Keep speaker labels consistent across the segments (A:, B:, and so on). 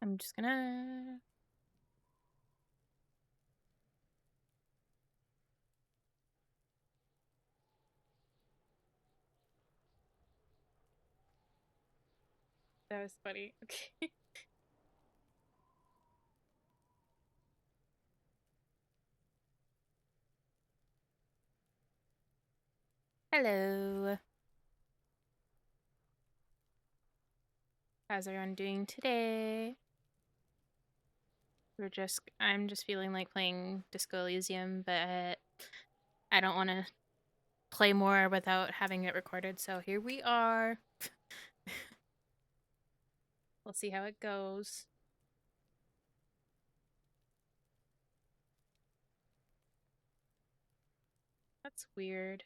A: I'm just gonna... That was funny. Okay. Hello. How's everyone doing today? I'm just feeling like playing Disco Elysium, but I don't want to play more without having it recorded, so here we are. We'll see how it goes. That's weird.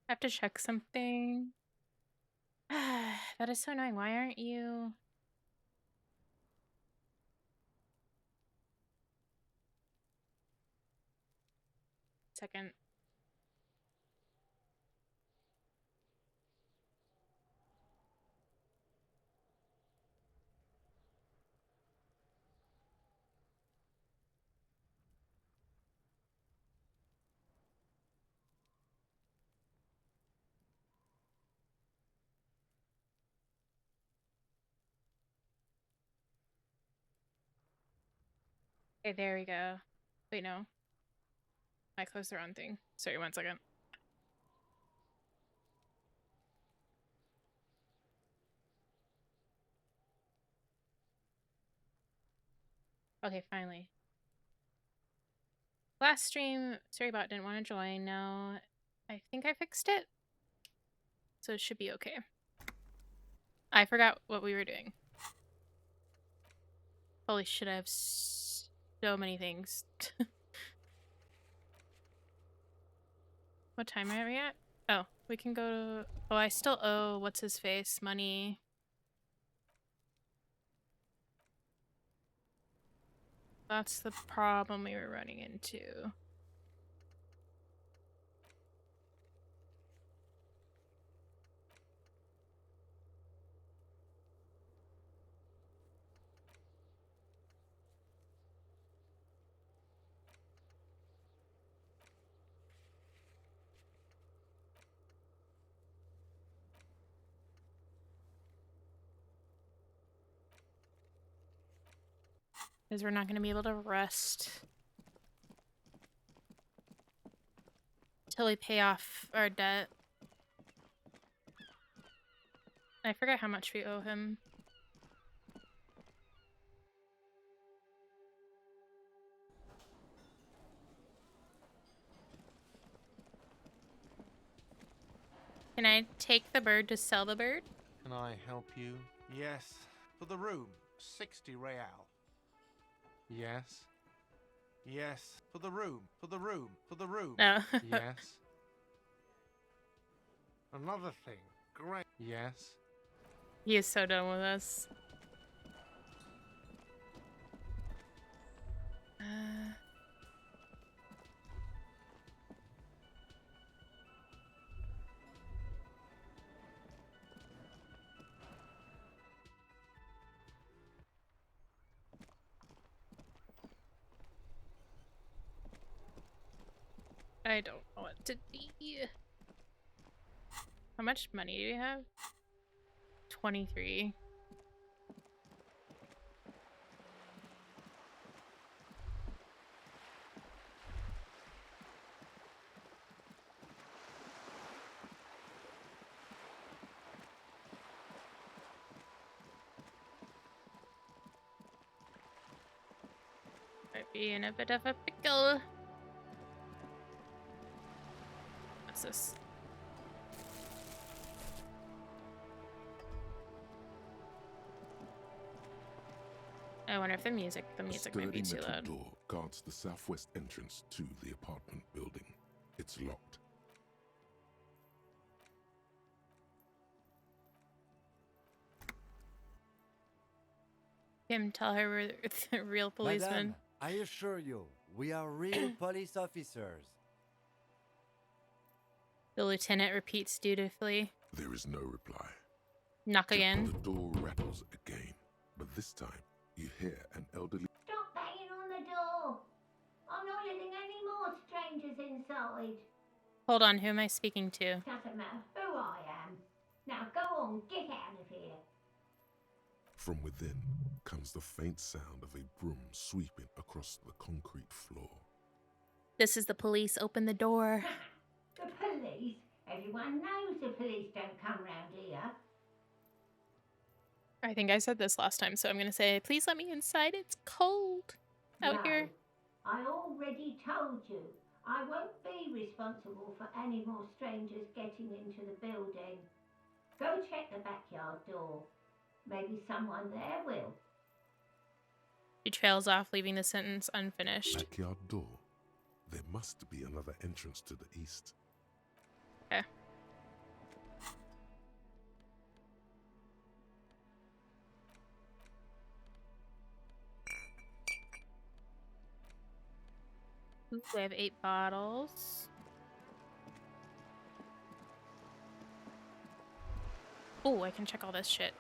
A: I have to check something. That is so annoying. Why aren't you... Second. Okay, there we go. Wait, no. I closed the wrong thing. Sorry, 1 second. Okay, finally. Last stream, Storybot didn't want to join. Now, I think I fixed it. So it should be okay. I forgot what we were doing. Holy shit, I have so many things. What time are we at? Oh, we can go to... Oh, I still owe what's-his-face money. That's the problem we were running into. Because we're not going to be able to rest until we pay off our debt. I forgot how much we owe him. Can I take the bird to sell the bird?
B: Can I help you? Yes. For the room, 60 real. Yes. Yes. For the room, for the room, for the room.
A: No.
B: Yes. Another thing. Great. Yes.
A: He is so done with us. I don't know what to be. How much money do you have? 23. Might be in a bit of a pickle. What's this? I wonder if the music might be too
C: metal
A: loud.
C: door guards the southwest entrance to the apartment building. It's locked.
A: Kim, tell her we're the real policeman.
D: Madame, I assure you, we are real police officers.
A: The lieutenant repeats dutifully.
C: There is no reply.
A: Knock again.
C: The door rattles again, but this time you hear an elderly.
E: Stop banging on the door. I'm not letting any more strangers inside.
A: Hold on, who am I speaking to?
E: Doesn't matter who I am. Now go on, get out of here.
C: From within comes the faint sound of a broom sweeping across the concrete floor.
A: This is the police. Open the door.
E: The police? Everyone knows the police don't come round here.
A: I think I said this last time, so I'm going to say, please let me inside. It's cold out here.
E: I already told you. I won't be responsible for any more strangers getting into the building. Go check the backyard door. Maybe someone there will.
A: She trails off, leaving the sentence unfinished.
C: Backyard door. There must be another entrance to the east.
A: Okay. Ooh, we have 8 bottles. Oh, I can check all this shit.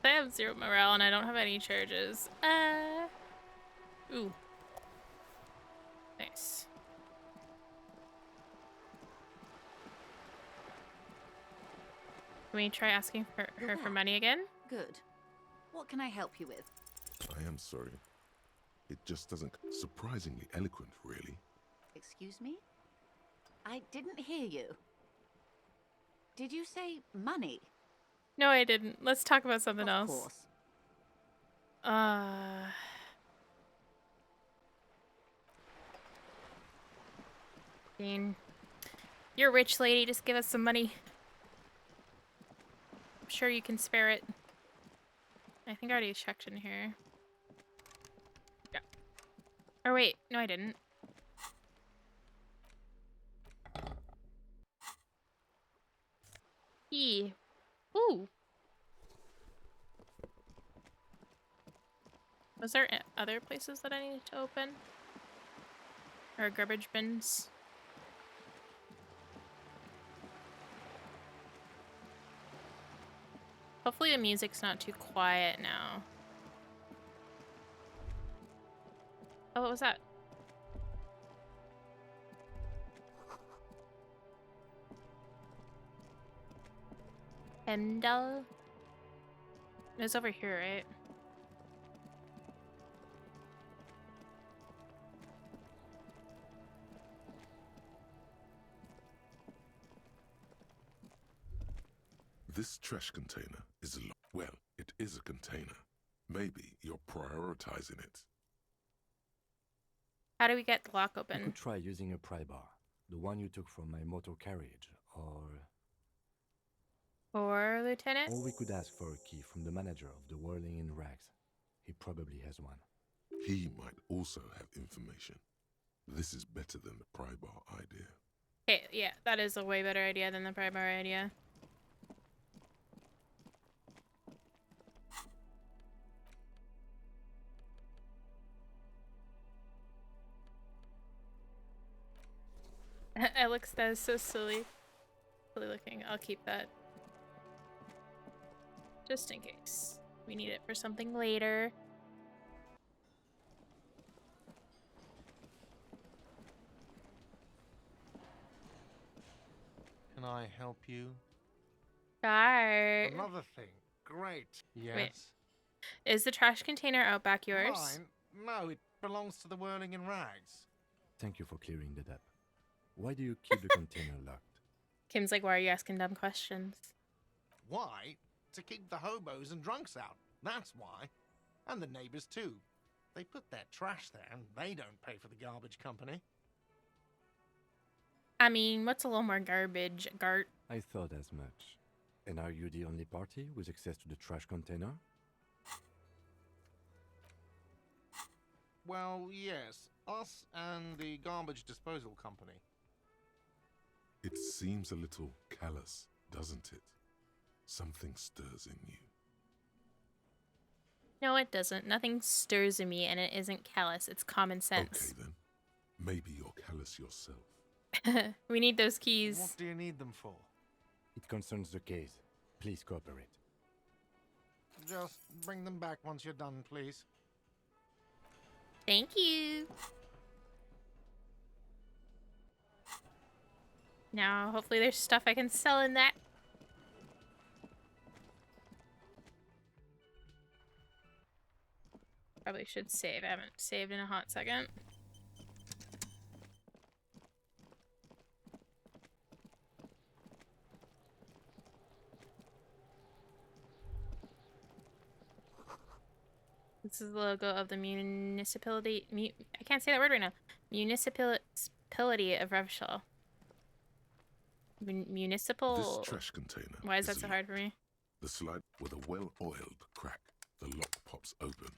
A: I have 0 morale and I don't have any charges. Ooh. Nice. Can we try asking for her for money again?
F: Good. What can I help you with?
C: I am sorry. It just doesn't. Surprisingly eloquent, really.
F: Excuse me? I didn't hear you. Did you say money?
A: No, I didn't. Let's talk about something else.
F: Of course.
A: Dean. You're a rich lady, just give us some money. I'm sure you can spare it. I think I already checked in here. Yeah. Or wait, no I didn't. E. Ooh. Was there other places that I needed to open? Or garbage bins? Hopefully the music's not too quiet now. Oh, what was that? Hemdall? It was over here, right?
C: This trash container is well, it is a container. Maybe you're prioritizing it.
A: How do we get the lock
D: You
A: open?
D: could try using a pry bar, the one you took from my motor carriage,
A: Or Lieutenant?
D: or we could ask for a key from the manager of the Whirling in Rags. He probably has one.
C: He might also have information. This is better than the pry bar idea.
A: Okay, yeah, that is a way better idea than the pry bar idea. Alex, that is so silly. Silly looking. I'll keep that. Just in case. We need it for something later.
B: Can I help you?
A: Sure.
B: Another thing. Great. Yes.
A: Wait. Is the trash container out back yours?
B: Mine? No, it belongs to the Whirling in Rags.
D: Thank you for clearing that up. Why do you keep the container locked?
A: Kim's like, why are you asking dumb questions?
B: Why? To keep the hobos and drunks out. That's why. And the neighbors too. They put their trash there and they don't pay for the garbage company.
A: I mean, what's a little more garbage, Gart?
D: I thought as much. And are you the only party with access to the trash container?
B: Well, yes. Us and the garbage disposal company.
C: It seems a little callous, doesn't it? Something stirs in you.
A: No, it doesn't. Nothing stirs in me, and it isn't callous. It's common sense.
C: Okay then. Maybe you're callous yourself.
A: We need those keys.
B: What do you need them for?
D: It concerns the case. Please cooperate.
B: Just bring them back once you're done, please.
A: Thank you. Now, hopefully there's stuff I can sell in that. Probably should save. I haven't saved in a hot second. This is the logo of the municipality. I can't say that word right now. Municipality of Revshall. Municipal.
C: This trash container.
A: Why is that so hard for me?
C: The slide with a well-oiled crack. The lock pops open.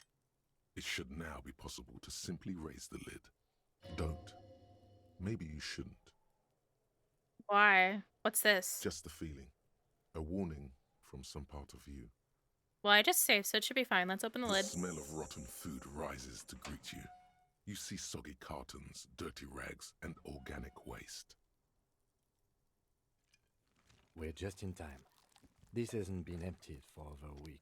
C: It should now be possible to simply raise the lid. Don't. Maybe you shouldn't.
A: Why? What's this?
C: Just the feeling. A warning from some part of you.
A: Well, I just saved, so it should be fine. Let's open the lid.
C: The smell of rotten food rises to greet you. You see soggy cartons, dirty rags, and organic waste.
D: We're just in time. This hasn't been emptied for over a week.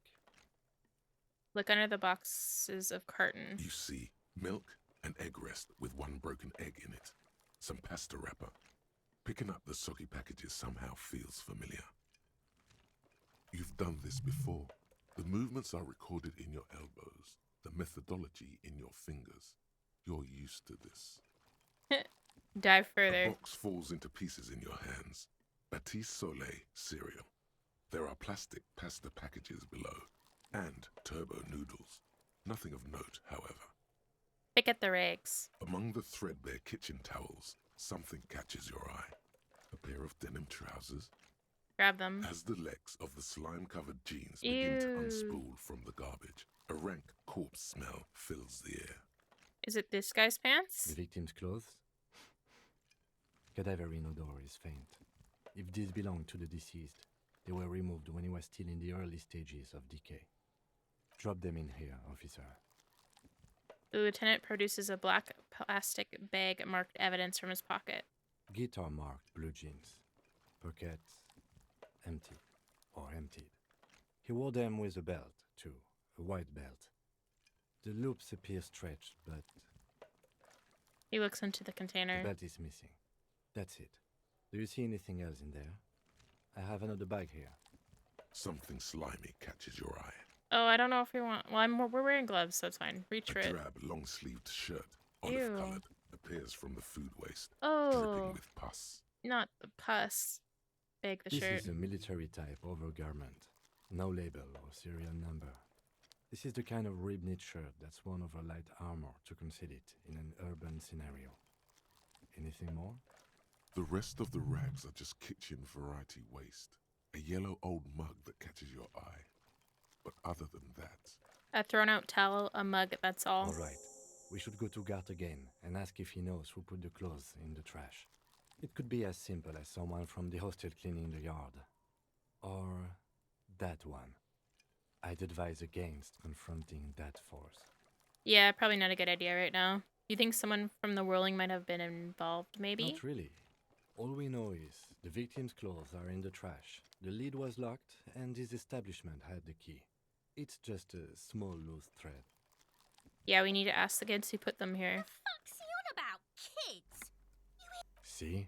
A: Look under the boxes of carton.
C: You see milk and egg rest with one broken egg in it. Some pasta wrapper. Picking up the soggy packages somehow feels familiar. You've done this before. The movements are recorded in your elbows, the methodology in your fingers. You're used to this.
A: Dive
C: The
A: further.
C: box falls into pieces in your hands. Batiste Soleil cereal. There are plastic pasta packages below, and turbo noodles. Nothing of note, however.
A: Pick at the rags.
C: Among the threadbare kitchen towels, something catches your eye. A pair of denim trousers.
A: Grab them.
C: As the legs of the slime-covered jeans begin to
A: Ew.
C: unspool from the garbage, a rank corpse smell fills the air.
A: Is it this guy's pants?
D: The victim's clothes? Cadaverine odor is faint. If these belong to the deceased, they were removed when he was still in the early stages of decay. Drop them in here, officer.
A: The lieutenant produces a black plastic bag marked evidence from his pocket.
D: Guitar marked blue jeans. Pockets empty or emptied. He wore them with a belt, too, a white belt. The loops appear stretched, but
A: He looks into the
D: the
A: container.
D: belt is missing. That's it. Do you see anything else in there? I have another bag here.
C: Something slimy catches your eye.
A: Oh, I don't know if we want... Well, we're wearing gloves, so it's fine. Reach for
C: A
A: it.
C: drab, long-sleeved shirt,
A: Ew.
C: olive-colored, appears from the food waste,
A: Oh,
C: dripping with pus.
A: not the pus. Bag the
D: This
A: shirt.
D: is a military type overgarment. No label or serial number. This is the kind of rib-knit shirt that's worn over light armor to conceal it in an urban scenario. Anything more?
C: The rest of the rags are just kitchen variety waste. A yellow old mug that catches your eye. But other than that,
A: A thrown out towel, a mug, that's all.
D: All right. We should go to Gart again and ask if he knows who put the clothes in the trash. It could be as simple as someone from the hostel cleaning the yard. Or that one. I'd advise against confronting that force.
A: Yeah, probably not a good idea right now. You think someone from the whirling might have been involved, maybe?
D: Not really. All we know is the victim's clothes are in the trash. The lid was locked and his establishment had the key. It's just a small loose thread.
A: Yeah, we need to ask the kids who put them here.
F: Fuck's he on about? Kids?
D: See?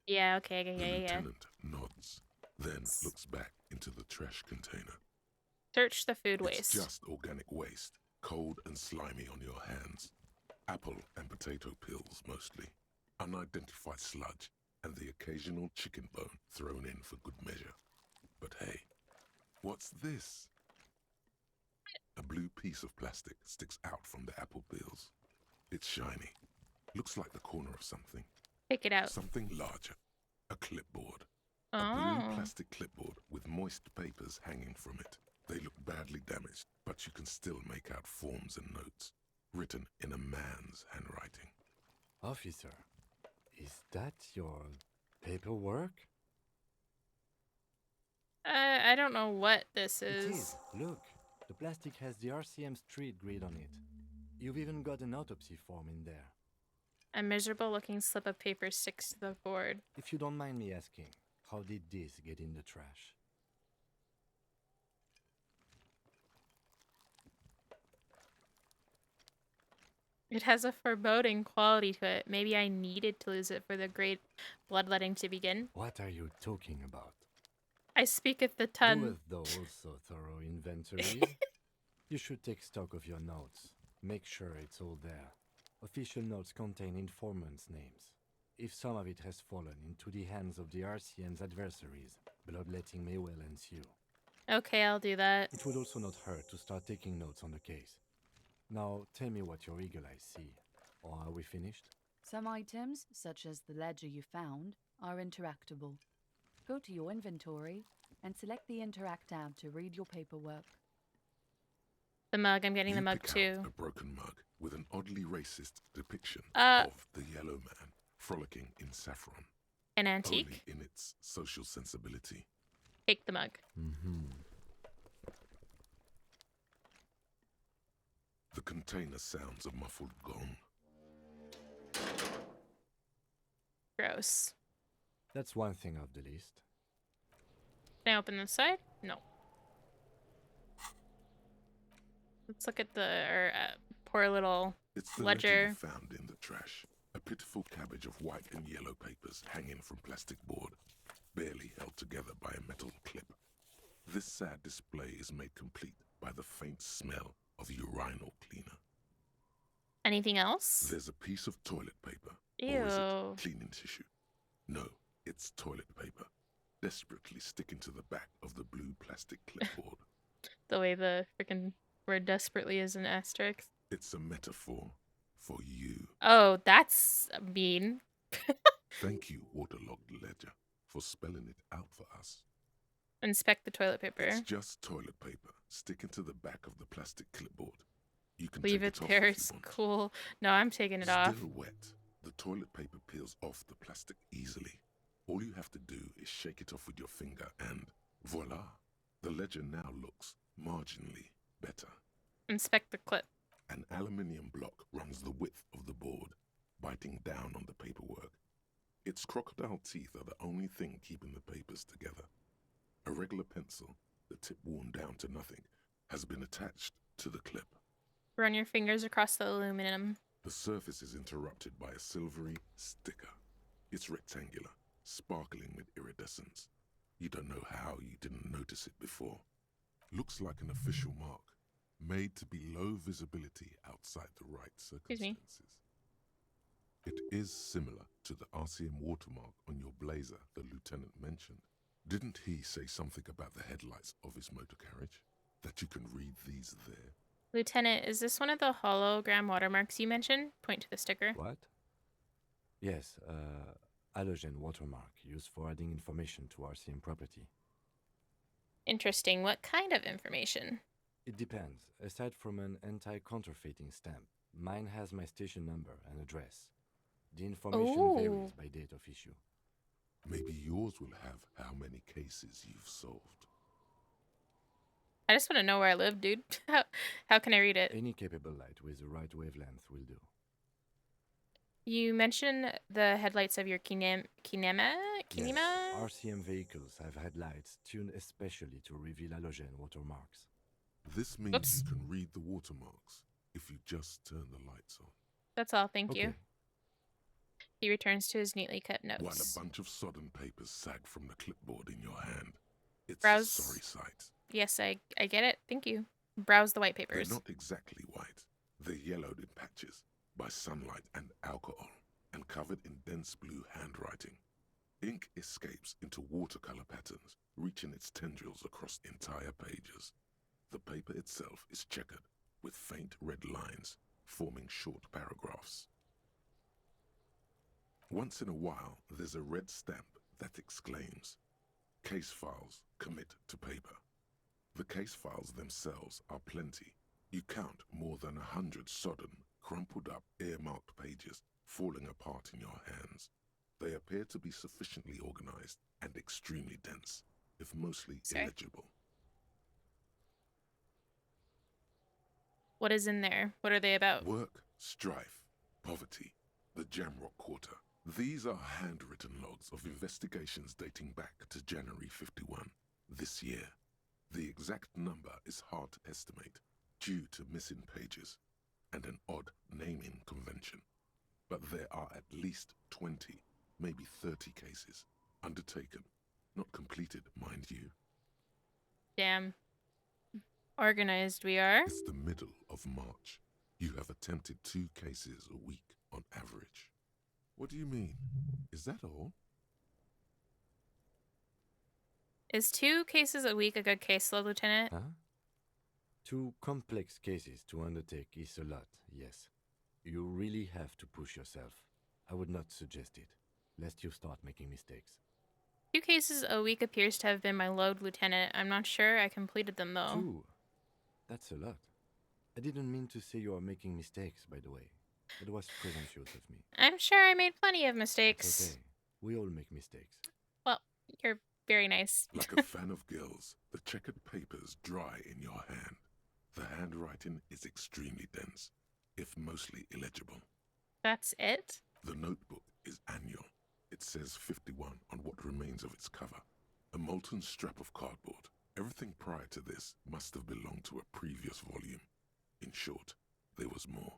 A: Yeah, okay,
C: the
A: yeah.
C: lieutenant nods, then looks back into the trash container.
A: Search the food
C: It's
A: waste.
C: just organic waste, cold and slimy on your hands. Apple and potato peels mostly. Unidentified sludge, and the occasional chicken bone thrown in for good measure. But hey, what's this? A blue piece of plastic sticks out from the apple peels. It's shiny. Looks like the corner of something.
A: Pick it out.
C: Something larger. A clipboard. A blue
A: Oh.
C: plastic clipboard with moist papers hanging from it. They look badly damaged, but you can still make out forms and notes, written in a man's handwriting.
D: Officer, is that your Paperwork?
A: I don't know what this
D: It
A: is.
D: is. Look, the plastic has the RCM street grid on it. You've even got an autopsy form in there.
A: A miserable looking slip of paper sticks to the board.
D: If you don't mind me asking, how did this get in the trash?
A: It has a foreboding quality to it. Maybe I needed to lose it for the great bloodletting to begin.
D: What are you talking about?
A: I speaketh the tongue.
D: Doeth thou also thorough inventories? You should take stock of your notes. Make sure it's all there. Official notes contain informants' names. If some of it has fallen into the hands of the RCM's adversaries, bloodletting may well ensue.
A: Okay, I'll do that.
D: It would also not hurt to start taking notes on the case. Now, tell me what your eagle eyes see. Or are we finished?
G: Some items, such as the ledger you found, are interactable. Go to your inventory and select the Interact tab to read your paperwork.
A: The mug, I'm getting
C: You
A: the mug
C: pick
A: too.
C: out a broken mug with an oddly racist depiction
A: Uh,
C: of the yellow man frolicking in saffron.
A: An antique?
C: Only in its social sensibility.
A: Take the mug.
D: Mm-hmm.
C: The container sounds a muffled gong.
A: Gross.
D: That's one thing off the list.
A: Can I open this side? No. Let's look at the poor little
C: It's the
A: ledger.
C: you found in the trash. A pitiful cabbage of white and yellow papers hanging from plastic board, barely held together by a metal clip. This sad display is made complete by the faint smell of urinal cleaner.
A: Anything else?
C: There's a piece of toilet paper.
A: Ew.
C: Or is it cleaning tissue? No, it's toilet paper, desperately sticking to the back of the blue plastic clipboard.
A: The way the freaking word desperately is an asterisk.
C: It's a metaphor for you.
A: Oh, that's mean.
C: Thank you, waterlogged ledger, for spelling it out for us.
A: Inspect the toilet paper.
C: It's just toilet paper sticking to the back of the plastic clipboard. You can
A: Leave
C: take
A: it
C: it off
A: there.
C: if you
A: It's
C: want.
A: cool. No, I'm taking it
C: Still
A: off.
C: wet. The toilet paper peels off the plastic easily. All you have to do is shake it off with your finger and voila. The ledger now looks marginally better.
A: Inspect the clip.
C: An aluminium block runs the width of the board, biting down on the paperwork. Its crocodile teeth are the only thing keeping the papers together. A regular pencil, the tip worn down to nothing, has been attached to the clip.
A: Run your fingers across the aluminum.
C: The surface is interrupted by a silvery sticker. It's rectangular, sparkling with iridescence. You don't know how you didn't notice it before. Looks like an official mark, made to be low visibility outside the right circumstances. It is similar to the RCM watermark on your blazer the lieutenant mentioned. Didn't he say something about the headlights of his motor carriage? That you can read these there?
A: Lieutenant, is this one of the hologram watermarks you mentioned? Point to the sticker.
D: What? Yes, halogen watermark used for adding information to RCM property.
A: Interesting. What kind of information?
D: It depends. Aside from an anti-counterfeiting stamp, mine has my station number and address. The information varies by date of issue.
C: Maybe yours will have how many cases you've solved.
A: I just want to know where I live, dude. How can I read it?
D: Any capable light with the right wavelength will do.
A: You mentioned the headlights of your Kinema?
D: Yes, RCM vehicles have headlights tuned especially to reveal halogen watermarks.
C: This means you can read the watermarks if you just turn the lights on.
A: That's all, thank you.
D: Okay.
A: He returns to his neatly cut notes.
C: While a bunch of sodden papers sag from the clipboard in your hand. It's
A: Browse.
C: a sorry sight.
A: Yes, I get it. Thank you. Browse the white papers.
C: They're not exactly white. They're yellowed in patches by sunlight and alcohol and covered in dense blue handwriting. Ink escapes into watercolor patterns, reaching its tendrils across entire pages. The paper itself is checkered with faint red lines forming short paragraphs. Once in a while, there's a red stamp that exclaims, "Case files commit to paper." The case files themselves are plenty. You count more than 100 sodden, crumpled up, earmarked pages falling apart in your hands. They appear to be sufficiently organized and extremely dense, if mostly
A: Sorry.
C: illegible.
A: What is in there? What are they about?
C: Work, strife, poverty, the Jamrock Quarter. These are handwritten logs of investigations dating back to January 51, this year. The exact number is hard to estimate due to missing pages and an odd naming convention. But there are at least 20, maybe 30 cases undertaken, not completed, mind you.
A: Damn. Organized we are.
C: It's the middle of March. You have attempted 2 cases a week on average. What do you mean? Is that all?
A: Is 2 cases a week a good caseload, Lieutenant?
D: Huh? 2 complex cases to undertake is a lot, yes. You really have to push yourself. I would not suggest it, lest you start making mistakes.
A: 2 cases a week appears to have been my load, Lieutenant. I'm not sure I completed them, though.
D: 2? That's a lot. I didn't mean to say you are making mistakes, by the way. It was presumptuous of me.
A: I'm sure I made plenty of mistakes.
D: It's okay. We all make mistakes.
A: Well, you're very nice.
C: Like a fan of gills, the checkered papers dry in your hand. The handwriting is extremely dense, if mostly illegible.
A: That's it?
C: The notebook is annual. It says 51 on what remains of its cover. A molten strap of cardboard. Everything prior to this must have belonged to a previous volume. In short, there was more.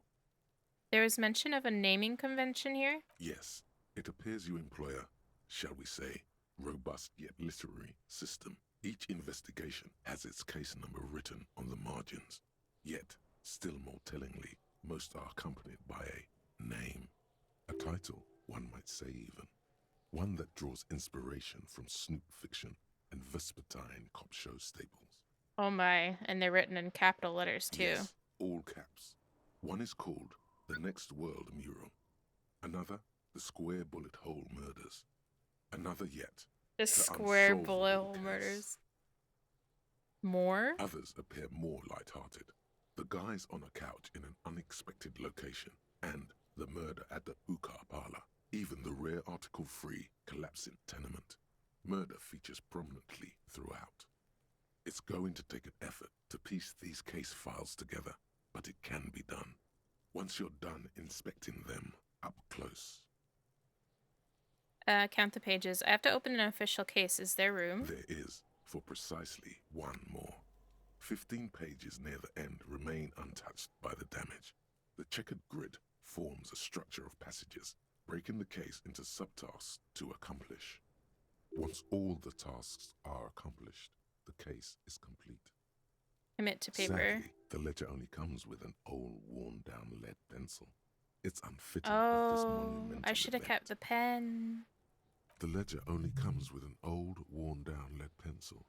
A: There was mention of a naming convention here?
C: Yes, it appears you employ a, shall we say, robust yet literary system. Each investigation has its case number written on the margins. Yet, still more tellingly, most are accompanied by a name. A title, one might say even. One that draws inspiration from snoop fiction and vespertine cop show staples.
A: Oh my, and they're written in capital letters too.
C: Yes, all caps. One is called The Next World Mural. Another, The Square Bullet Hole Murders. Another yet,
A: The square
C: unsolvable
A: bullet hole
C: case.
A: murders. More?
C: Others appear more light-hearted. The guys on a couch in an unexpected location, and the murder at the Ukar parlor. Even the rare article-free collapsing tenement. Murder features prominently throughout. It's going to take an effort to piece these case files together, but it can be done. Once you're done inspecting them up close.
A: Count the pages. I have to open an official case. Is there room?
C: There is, for precisely 1 more. 15 pages near the end remain untouched by the damage. The checkered grid forms a structure of passages, breaking the case into subtasks to accomplish. Once all the tasks are accomplished, the case is complete.
A: Commit to paper.
C: Sadly, the ledger only comes with an old, worn-down lead pencil. It's unfitting of this
A: Oh,
C: monumental
A: I should have
C: event.
A: kept the pen.
C: The ledger only comes with an old, worn-down lead pencil.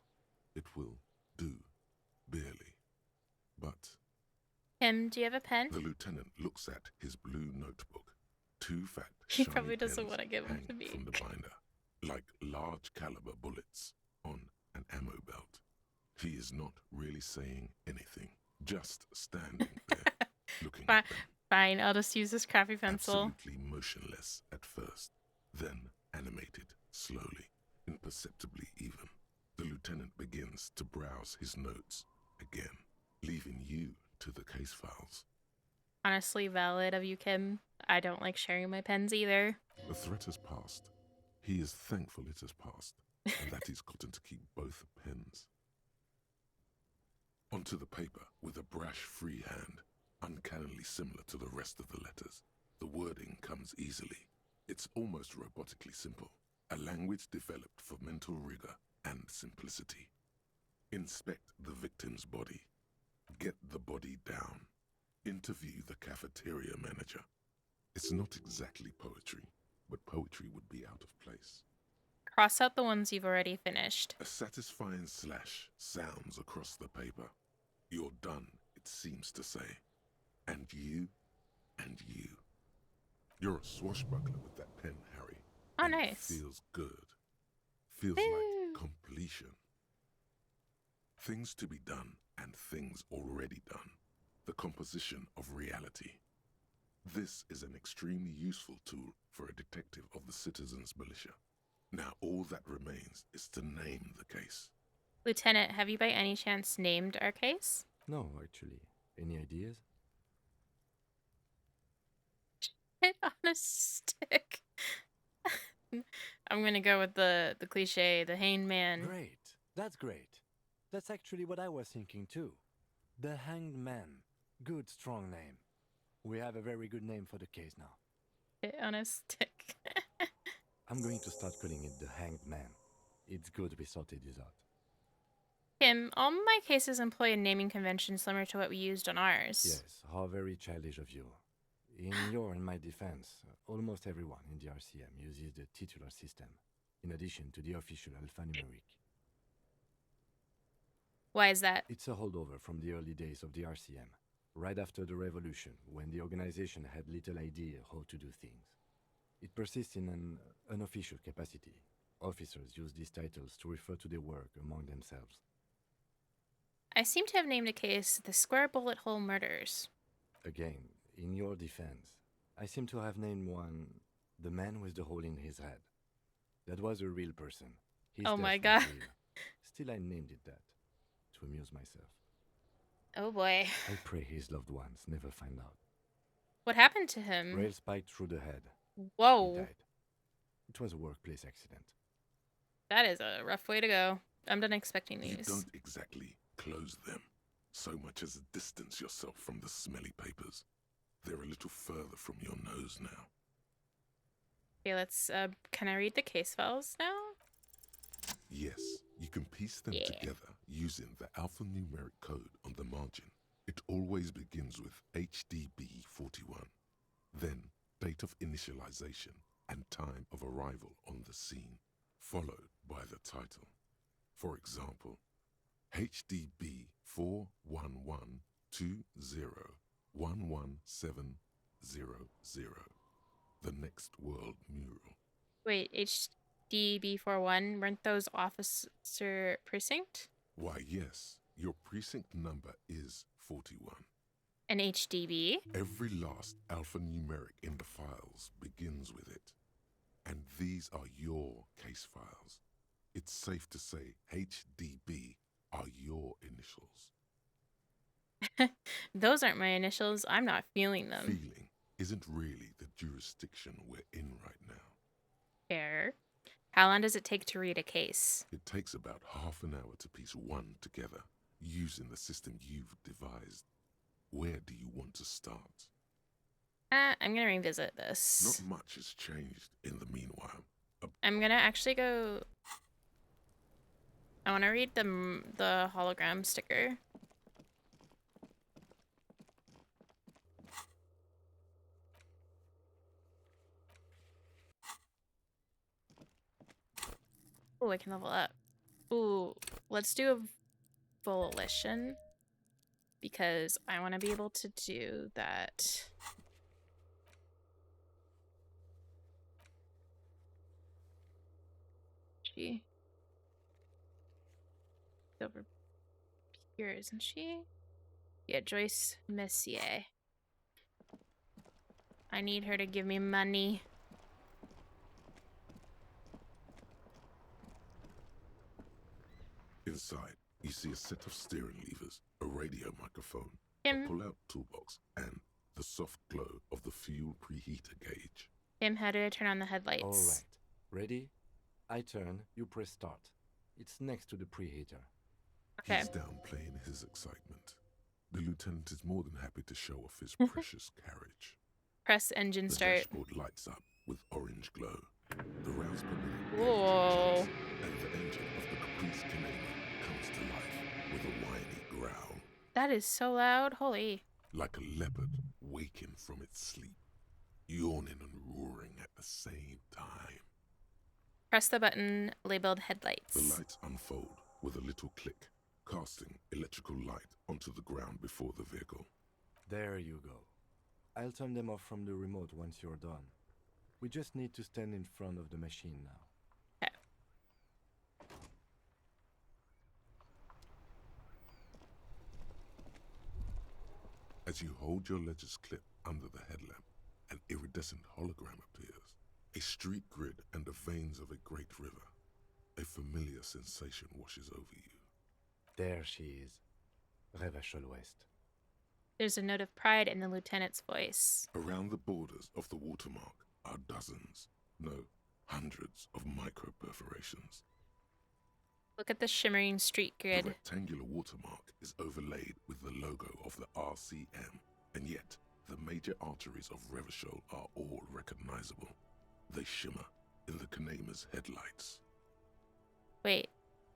C: It will do, barely. But
A: Tim, do you have a pen?
C: the lieutenant looks at his blue notebook. 2 fat,
A: He
C: shiny
A: probably doesn't
C: pens
A: want to give them
C: hang
A: to me.
C: from the binder, like large caliber bullets on an ammo belt. He is not really saying anything, just standing there, looking
A: Fine.
C: at them.
A: Fine, I'll just use this crappy pencil.
C: Absolutely motionless at first, then animated slowly, imperceptibly even. The lieutenant begins to browse his notes again, leaving you to the case files.
A: Honestly, valid of you, Kim. I don't like sharing my pens either.
C: The threat has passed. He is thankful it has passed, and that he's gotten to keep both pens. Onto the paper with a brash free hand, uncannily similar to the rest of the letters. The wording comes easily. It's almost robotically simple, a language developed for mental rigor and simplicity. Inspect the victim's body. Get the body down. Interview the cafeteria manager. It's not exactly poetry, but poetry would be out of place.
A: Cross out the ones you've already finished.
C: A satisfying slash sounds across the paper. You're done, it seems to say. And you, and you. You're a swashbuckler with that pen, Harry.
A: Oh,
C: And
A: nice.
C: It feels good. Feels
A: Woo.
C: like completion. Things to be done and things already done. The composition of reality. This is an extremely useful tool for a detective of the citizens' militia. Now all that remains is to name the case.
A: Lieutenant, have you by any chance named our case?
D: No, actually. Any ideas?
A: Hit on a stick. I'm gonna go with the cliche, the hanged man.
D: Great. That's great. That's actually what I was thinking too. The Hanged Man. Good, strong name. We have a very good name for the case now.
A: Hit on a stick.
D: I'm going to start calling it the Hanged Man. It's good we sorted this out.
A: Kim, all my cases employ a naming convention similar to what we used on ours.
D: Yes, how very childish of you. In your and my defense, almost everyone in the RCM uses the titular system, in addition to the official alphanumeric.
A: Why is that?
D: It's a holdover from the early days of the RCM, right after the revolution, when the organization had little idea how to do things. It persists in an unofficial capacity. Officers use these titles to refer to their work among themselves.
A: I seem to have named a case the Square Bullet Hole Murders.
D: Again, in your defense, I seem to have named one the man with the hole in his head. That was a real person. His
A: Oh my
D: death was
A: God.
D: real. Still, I named it that, to amuse myself.
A: Oh boy.
D: I pray his loved ones never find out.
A: What happened to him?
D: Rail spiked through the head. He
A: Whoa.
D: died. It was a workplace accident.
A: That is a rough way to go. I'm done expecting
C: You
A: these.
C: don't exactly close them, so much as distance yourself from the smelly papers. They're a little further from your nose now.
A: Okay, let's, can I read the case files now?
C: Yes, you can piece them
A: Yeah.
C: together using the alphanumeric code on the margin. It always begins with HDB41, then date of initialization and time of arrival on the scene, followed by the title. For example, HDB 41120111700, the Next World Mural.
A: Wait, HDB41, weren't those officer precinct?
C: Why, yes, your precinct number is 41.
A: An HDB?
C: Every last alphanumeric in the files begins with it. And these are your case files. It's safe to say HDB are your initials.
A: Those aren't my initials. I'm not feeling them.
C: Feeling isn't really the jurisdiction we're in right now.
A: Fair. How long does it take to read a case?
C: It takes about half an hour to piece one together, using the system you've devised. Where do you want to start?
A: I'm gonna revisit this.
C: Not much has changed in the meanwhile.
A: I'm gonna actually go... I want to read the hologram sticker. Oh, I can level up. Ooh, let's do a volition. Because I want to be able to do that. She... over here, isn't she? Yeah, Joyce Messier. I need her to give me money.
C: Inside, you see a set of steering levers, a radio microphone, a
A: Kim,
C: pull-out toolbox, and the soft glow of the fuel preheater gauge.
A: Kim, how do I turn on the headlights?
D: All right. Ready? I turn, you press start. It's next to the preheater.
A: Okay.
C: He's downplaying his excitement. The lieutenant is more than happy to show off his precious carriage.
A: Press engine
C: The
A: start.
C: dashboard lights up with orange glow. The rounds per minute
A: Whoa.
C: gauge adjusts, and the engine of the Caprice Canela comes to life with a whiny growl,
A: That is so loud. Holy.
C: like a leopard waking from its sleep, yawning and roaring at the same time.
A: Press the button labeled headlights.
C: The lights unfold with a little click, casting electrical light onto the ground before the vehicle.
D: There you go. I'll turn them off from the remote once you're done. We just need to stand in front of the machine now.
A: Okay.
C: As you hold your ledger's clip under the headlamp, incandescent hologram appears. A street grid and the veins of a great river. A familiar sensation washes over you.
D: There she is. Revachol West.
A: There's a note of pride in the lieutenant's voice.
C: Around the borders of the watermark are dozens, no, hundreds of micro-perforations.
A: Look at the shimmering street
C: The
A: grid.
C: rectangular watermark is overlaid with the logo of the RCM, and yet the major arteries of Revachol are all recognizable. They shimmer in the Kanema's headlights.
A: Wait,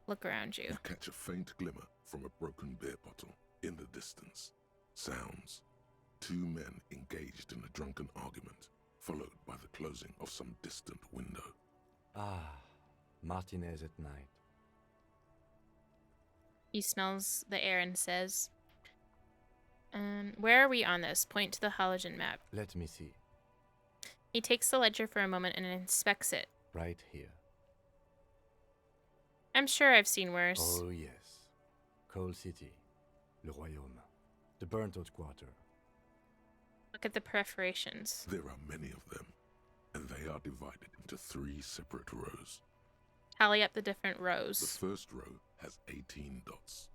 A: look around you.
C: You catch a faint glimmer from a broken beer bottle in the distance. Sounds. Two men engaged in a drunken argument, followed by the closing of some distant window.
D: Ah, Martinez at night.
A: He smells the air and says, where are we on this? Point to the halogen map.
D: Let me see.
A: He takes the ledger for a moment and inspects it.
D: Right here.
A: I'm sure I've seen worse.
D: Oh, yes. Coal City. Le Royaume. The burnt-out quarter.
A: Look at the perforations.
C: There are many of them, and they are divided into 3 separate rows.
A: Tally up the different
C: The
A: rows.
C: first row has 18 dots.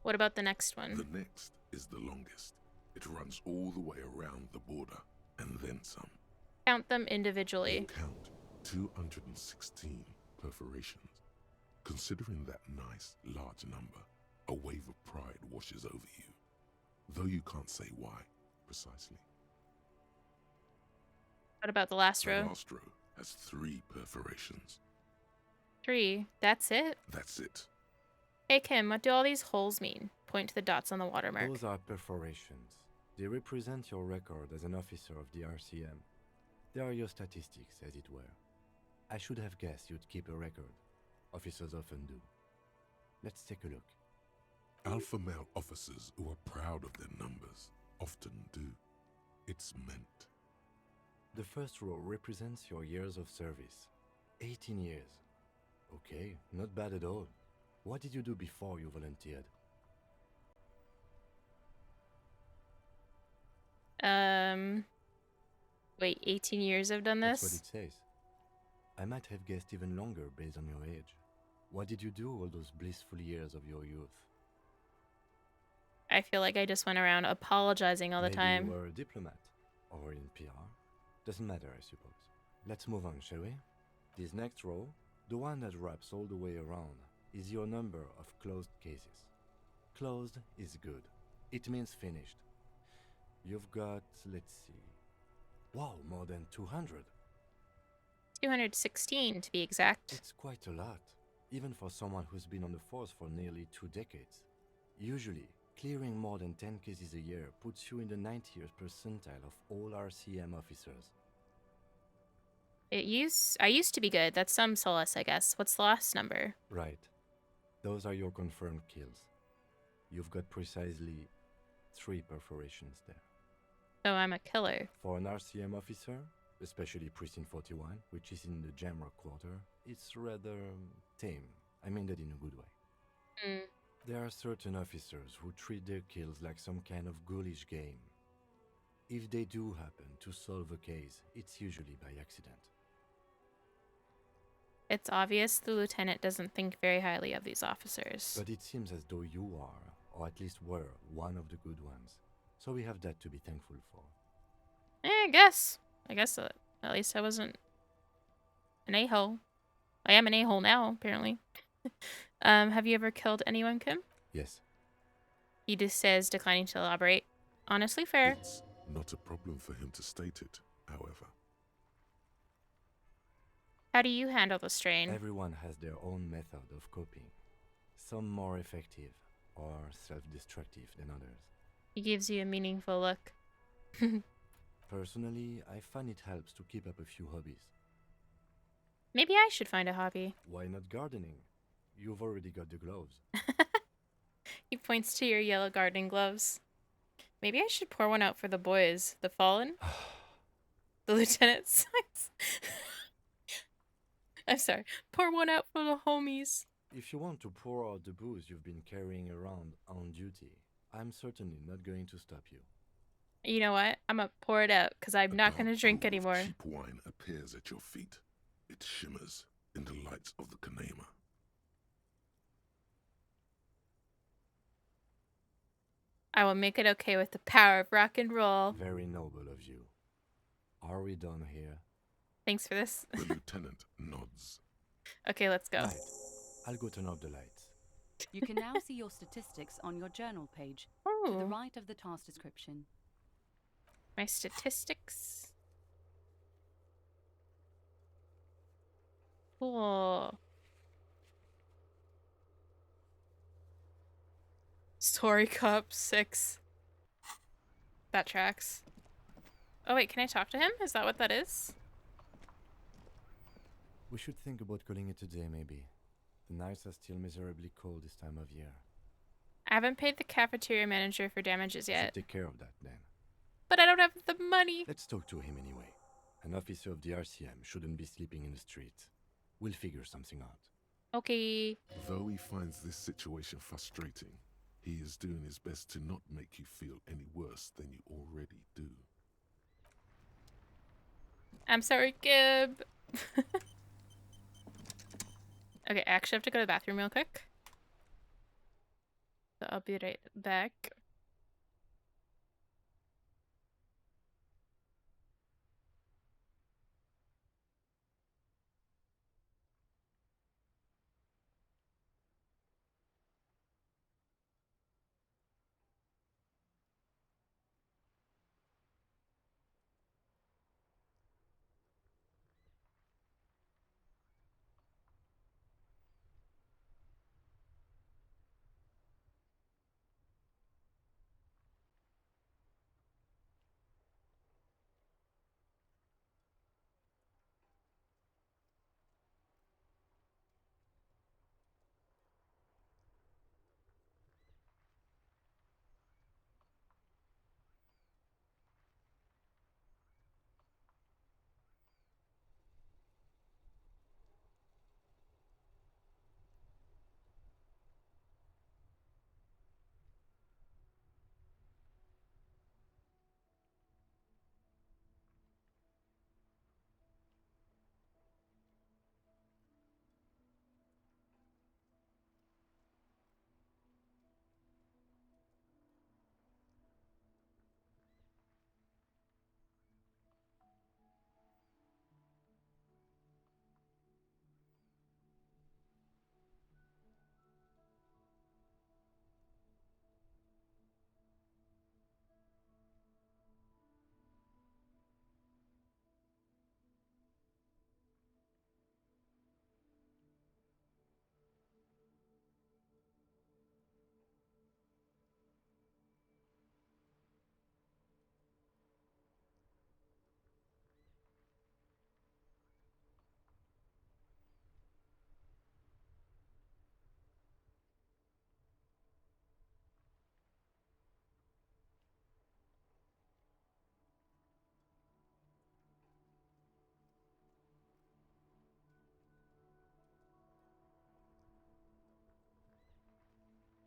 A: What about the next one?
C: The next is the longest. It runs all the way around the border, and then some.
A: Count them individually.
C: You count 216 perforations. Considering that nice, large number, a wave of pride washes over you, though you can't say why precisely.
A: What about the last
C: The
A: row?
C: last row has 3 perforations.
A: 3. That's it?
C: That's it.
A: Hey Kim, what do all these holes mean? Point to the dots on the watermark.
D: Those are perforations. They represent your record as an officer of the RCM. They are your statistics, as it were. I should have guessed you'd keep a record. Officers often do. Let's take a look.
C: Alpha male officers who are proud of their numbers often do. It's meant.
D: The first row represents your years of service. 18 years. Okay, not bad at all. What did you do before you volunteered?
A: Wait, 18 years I've done
D: That's
A: this?
D: what it says. I might have guessed even longer based on your age. What did you do all those blissful years of your youth?
A: I feel like I just went around apologizing all the
D: Maybe
A: time.
D: you were a diplomat or in PR. Doesn't matter, I suppose. Let's move on, shall we? This next row, the one that wraps all the way around, is your number of closed cases. Closed is good. It means finished. You've got, let's see. Wow, more than 200.
A: 216 to be exact.
D: It's quite a lot, even for someone who's been on the force for nearly 2 decades. Usually, clearing more than 10 cases a year puts you in the 90th percentile of all RCM officers.
A: I used to be good. That's some solace, I guess. What's the last number?
D: Right. Those are your confirmed kills. You've got precisely 3 perforations there.
A: So I'm a killer.
D: For an RCM officer, especially Precinct 41, which is in the Jamrock quarter, it's rather tame. I mean that in a good way.
A: Hmm.
D: There are certain officers who treat their kills like some kind of ghoulish game. If they do happen to solve a case, it's usually by accident.
A: It's obvious the lieutenant doesn't think very highly of these officers.
D: But it seems as though you are, or at least were, one of the good ones. So we have that to be thankful for.
A: I guess. At least I wasn't an a-hole. I am an a-hole now, apparently. Have you ever killed anyone, Kim?
D: Yes.
A: He just says, declining to elaborate. Honestly, fair.
C: It's not a problem for him to state it, however.
A: How do you handle the strain?
D: Everyone has their own method of coping. Some more effective or self-destructive than others.
A: He gives you a meaningful look.
D: Personally, I find it helps to keep up a few hobbies.
A: Maybe I should find a hobby.
D: Why not gardening? You've already got the gloves.
A: He points to your yellow gardening gloves. Maybe I should pour one out for the boys. The fallen? The lieutenant sighs. I'm sorry. Pour one out for the homies.
D: If you want to pour out the booze you've been carrying around on duty, I'm certainly not going to stop you.
A: You know what? I'm gonna pour it out because I'm
C: A
A: not gonna
C: dark
A: drink
C: pool of
A: anymore.
C: cheap wine appears at your feet. It shimmers in the lights of the Kanema.
A: I will make it okay with the power of rock and roll.
D: Very noble of you. Are we done here?
A: Thanks for this.
C: The lieutenant nods.
A: Okay, let's go.
D: Right. I'll go turn off the lights.
G: You can now see your statistics on your journal page to the
A: Ooh,
G: right of the task description.
A: my statistics. Cool. Story Cup 6. That tracks. Oh wait, can I talk to him? Is that what that is?
D: We should think about calling it a day, maybe. The nights are still miserably cold this time of year.
A: I haven't paid the cafeteria manager for damages
D: Should
A: yet,
D: take care of that then.
A: but I don't have the money.
D: Let's talk to him anyway. An officer of the RCM shouldn't be sleeping in the street. We'll figure something out.
A: Okay.
C: Though he finds this situation frustrating, he is doing his best to not make you feel any worse than you already do.
A: I'm sorry, Gib. Okay, I actually have to go to the bathroom real quick. So I'll be right back.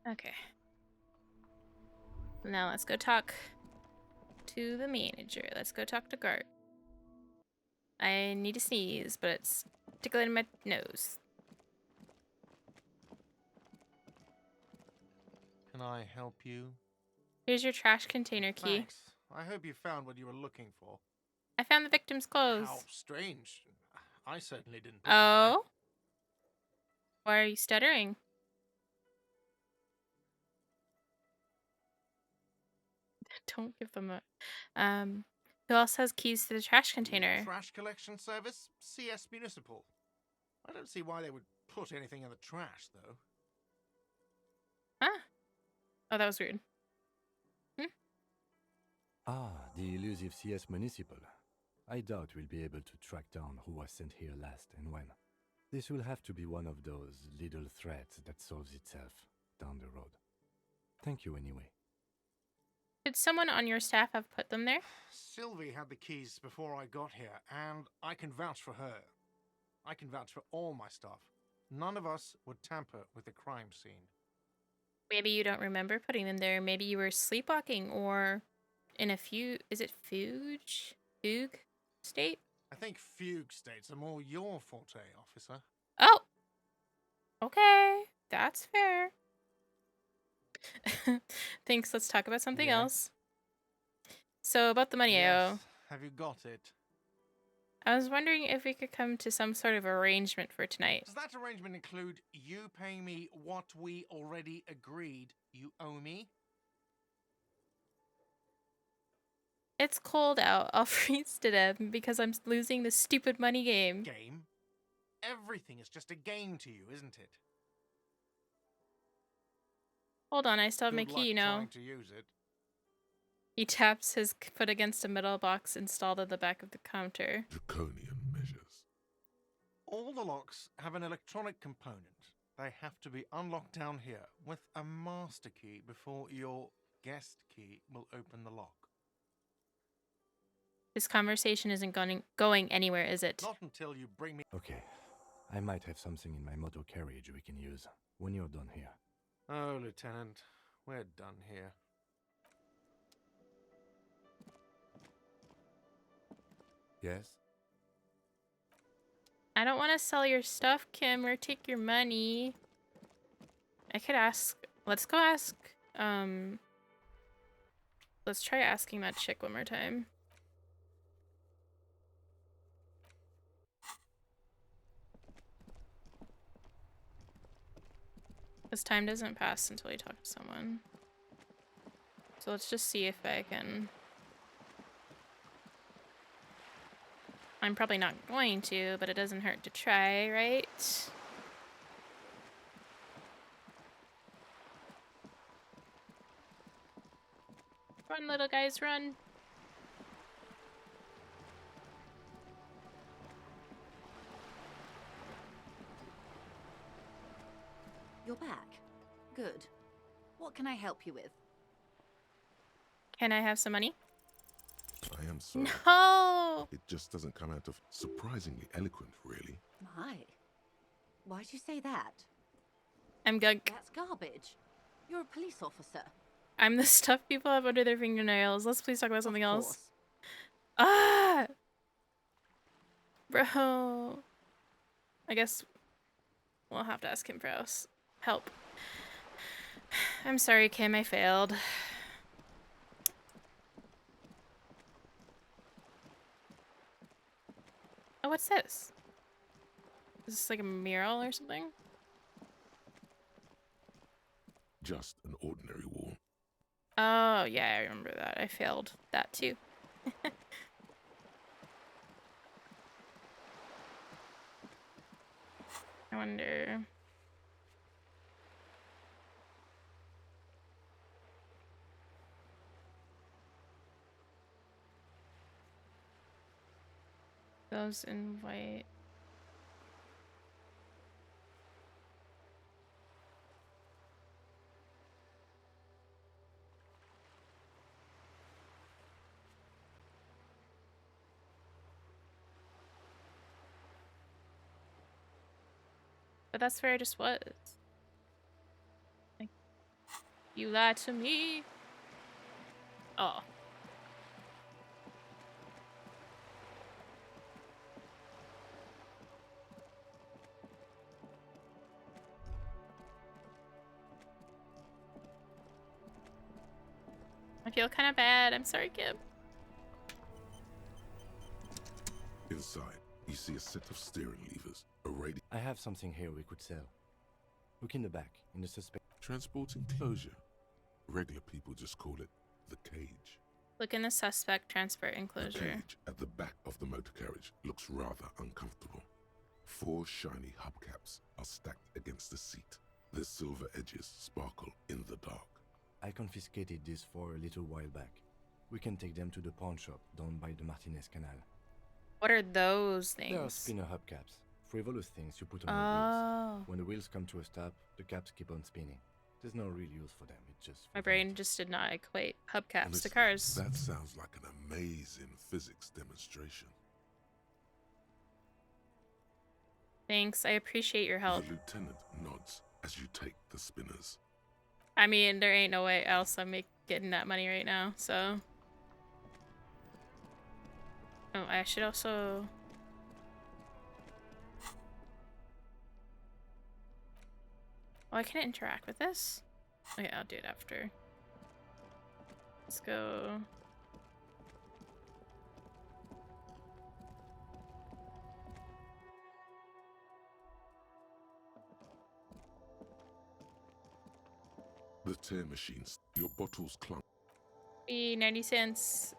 A: Okay. Now let's go talk to the manager. Let's go talk to Gart. I need to sneeze, but it's tickling my nose.
B: Can I help you?
A: Here's your trash container key.
B: Thanks. I hope you found what you were looking for.
A: I found the victim's clothes.
B: How strange. I certainly didn't put them there.
A: Oh? Why are you stuttering? Don't give them a... Who else has keys to the trash container?
B: Trash collection service? CS Municipal. I don't see why they would put anything in the trash, though.
A: Huh? Oh, that was weird.
D: Ah, the elusive CS Municipal. I doubt we'll be able to track down who was sent here last and when. This will have to be one of those little threats that solves itself down the road. Thank you anyway.
A: Did someone on your staff have put them there?
B: Sylvie had the keys before I got here, and I can vouch for her. I can vouch for all my staff. None of us would tamper with the crime scene.
A: Maybe you don't remember putting them there. Maybe you were sleepwalking, or in a few. Is it fugue state?
B: I think fugue states are more your forte, officer.
A: Oh, okay, that's fair. Thanks. Let's talk about something
B: Yes?
A: else. So about the money I
B: Yes.
A: owe.
B: Have you got it?
A: I was wondering if we could come to some sort of arrangement for tonight.
B: Does that arrangement include you paying me what we already agreed you owe me?
A: It's cold out. I'll freeze to death because I'm losing this stupid money game.
B: Game? Everything is just a game to you, isn't it?
A: Hold on, I still have my
B: Good
A: key, you
B: luck
A: know.
B: trying to use it.
A: He taps his foot against a metal box installed at the back of the counter.
C: Draconian measures.
B: All the locks have an electronic component. They have to be unlocked down here with a master key before your guest key will open the lock.
A: This conversation isn't going anywhere, is it?
B: Not until you bring me...
D: Okay, I might have something in my motor carriage we can use when you're done here.
B: Oh, Lieutenant, we're done here.
D: Yes?
A: I don't want to sell your stuff, Kim, or take your money. I could ask. Let's go ask. Let's try asking that chick one more time. This time doesn't pass until you talk to someone. So let's just see if I can... I'm probably not going to, but it doesn't hurt to try, right? Run, little guys, run.
F: You're back. Good. What can I help you with?
A: Can I have some money?
C: I am sorry.
A: No!
C: It just doesn't come out of surprisingly eloquent, really.
F: My. Why'd you say that?
A: I'm gunk.
F: That's garbage. You're a police officer.
A: I'm the stuff people have under their fingernails. Let's please talk about something
F: Of
A: else.
F: course.
A: Ah! Bro. I guess we'll have to ask him for help. I'm sorry, Kim. I failed. Oh, what's this? Is this like a mural or something?
C: Just an ordinary wall.
A: Oh, yeah, I remember that. I failed that too. I wonder... Those in white. But that's where I just was. Like, you lied to me. Oh. I feel kind of bad. I'm sorry, Kim.
C: Inside, you see a set of steering levers, a radio
D: I have something here we could sell. Look in the back, in the suspect.
C: transport enclosure. Regular people just call it the cage.
A: Look in the suspect transport
C: The
A: enclosure.
C: cage at the back of the motor carriage looks rather uncomfortable. 4 shiny hubcaps are stacked against the seat. Their silver edges sparkle in the dark.
D: I confiscated these 4 a little while back. We can take them to the pawn shop down by the Martinez Canal.
A: What are those
D: They are
A: things?
D: spinner hubcaps. Frivolous things you put on the
A: Oh.
D: wheels. When the wheels come to a stop, the caps keep on spinning. There's no real use for them. It's just
A: My
D: for
A: brain
D: vanity.
A: just did not equate hubcaps
C: Honestly,
A: to cars.
C: That sounds like an amazing physics demonstration.
A: Thanks. I appreciate your help.
C: The lieutenant nods as you take the spinners.
A: I mean, there ain't no way else I'm getting that money right now, so... I should also... Oh, I can't interact with this? Okay, I'll do it after. Let's go...
C: The tear machines. Your bottles clunk.
A: 90 cents.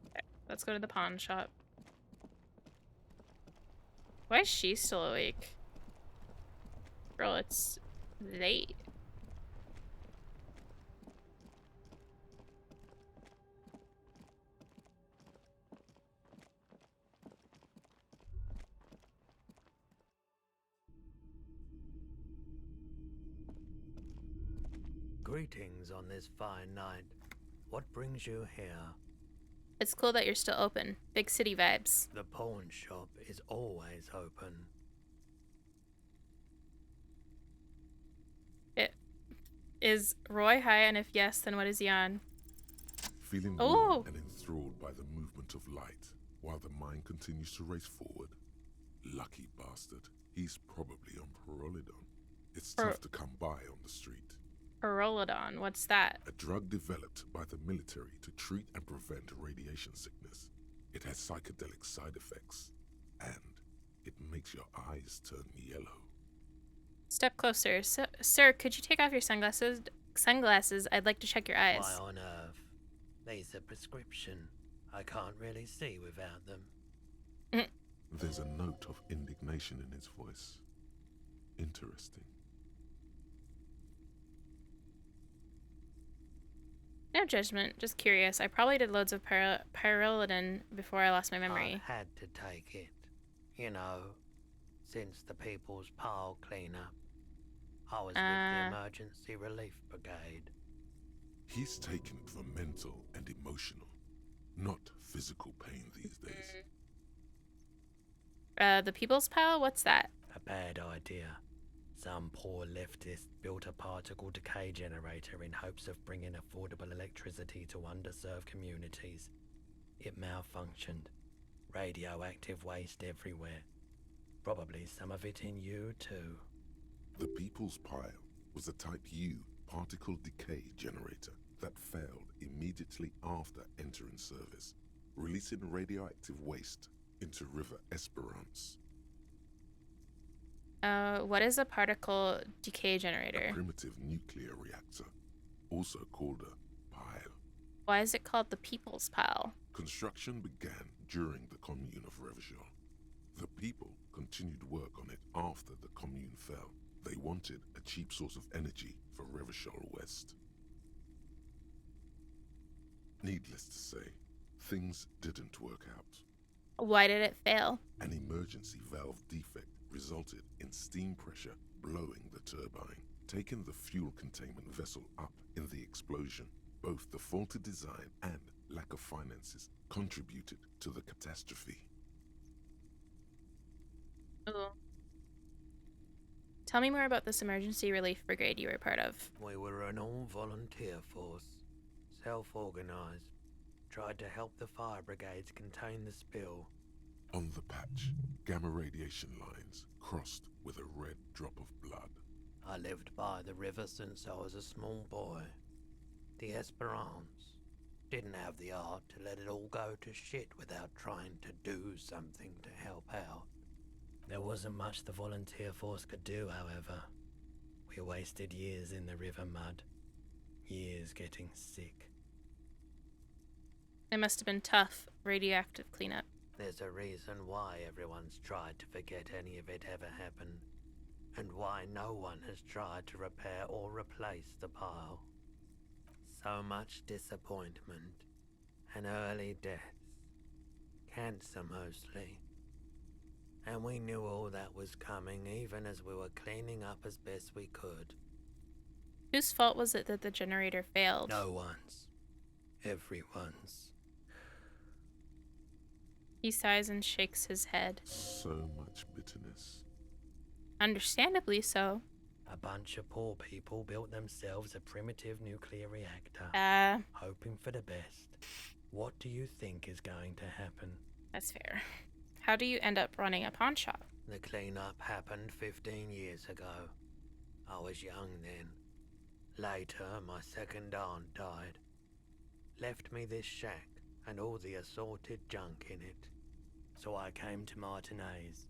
A: Okay, let's go to the pawn shop. Why is she still awake? Girl, it's late.
H: Greetings on this fine night. What brings you here?
A: It's cool that you're still open. Big city vibes.
H: The pawn shop is always open.
A: Is Roy high, and if yes, then what is he on?
C: Feeling
A: Oh!
C: warm and enthralled by the movement of light, while the mind continues to race forward. Lucky bastard. He's probably on Perolidon. It's tough to come by on the street.
A: Perolidon, what's that?
C: A drug developed by the military to treat and prevent radiation sickness. It has psychedelic side effects, and it makes your eyes turn yellow.
A: Step closer. Sir, could you take off your sunglasses? I'd like to check your eyes.
H: Why on earth? These are prescription. I can't really see without them.
C: There's a note of indignation in his voice. Interesting.
A: No judgment, just curious. I probably did loads of Pyrrolidon before I lost my memory.
H: I had to take it. You know, since the People's Pile cleanup. I was with the Emergency Relief Brigade.
C: He's taken it for mental and emotional, not physical pain these days.
A: The People's Pile? What's that?
H: A bad idea. Some poor leftist built a particle decay generator in hopes of bringing affordable electricity to underserved communities. It malfunctioned. Radioactive waste everywhere. Probably some of it in you too.
C: The People's Pile was a Type U particle decay generator that failed immediately after entering service, releasing radioactive waste into River Esperance.
A: What is a particle decay generator?
C: A primitive nuclear reactor, also called a pile.
A: Why is it called the People's Pile?
C: Construction began during the Commune of Revachol. The people continued work on it after the Commune fell. They wanted a cheap source of energy for Revachol West. Needless to say, things didn't work out.
A: Why did it fail?
C: An emergency valve defect resulted in steam pressure blowing the turbine, taking the fuel containment vessel up in the explosion. Both the faulty design and lack of finances contributed to the catastrophe.
A: Oh. Tell me more about this emergency relief brigade you were part of.
H: We were an all-volunteer force, self-organized. Tried to help the fire brigades contain the spill.
C: On the patch, gamma radiation lines crossed with a red drop of blood.
H: I lived by the river since I was a small boy. The Esperance didn't have the art to let it all go to shit without trying to do something to help out. There wasn't much the volunteer force could do, however. We wasted years in the river mud. Years getting sick.
A: It must have been tough, radioactive cleanup.
H: There's a reason why everyone's tried to forget any of it ever happened, and why no one has tried to repair or replace the pile. So much disappointment, and early deaths. Cancer mostly. And we knew all that was coming even as we were cleaning up as best we could.
A: Whose fault was it that the generator failed?
H: No one's. Everyone's.
A: He sighs and shakes his head.
C: So much bitterness.
A: Understandably so.
H: A bunch of poor people built themselves a primitive nuclear reactor, hoping for the best. What do you think is going to happen?
A: That's fair. How do you end up running a pawn shop?
H: The cleanup happened 15 years ago. I was young then. Later, my second aunt died. Left me this shack and all the assorted junk in it. So I came to Martinez.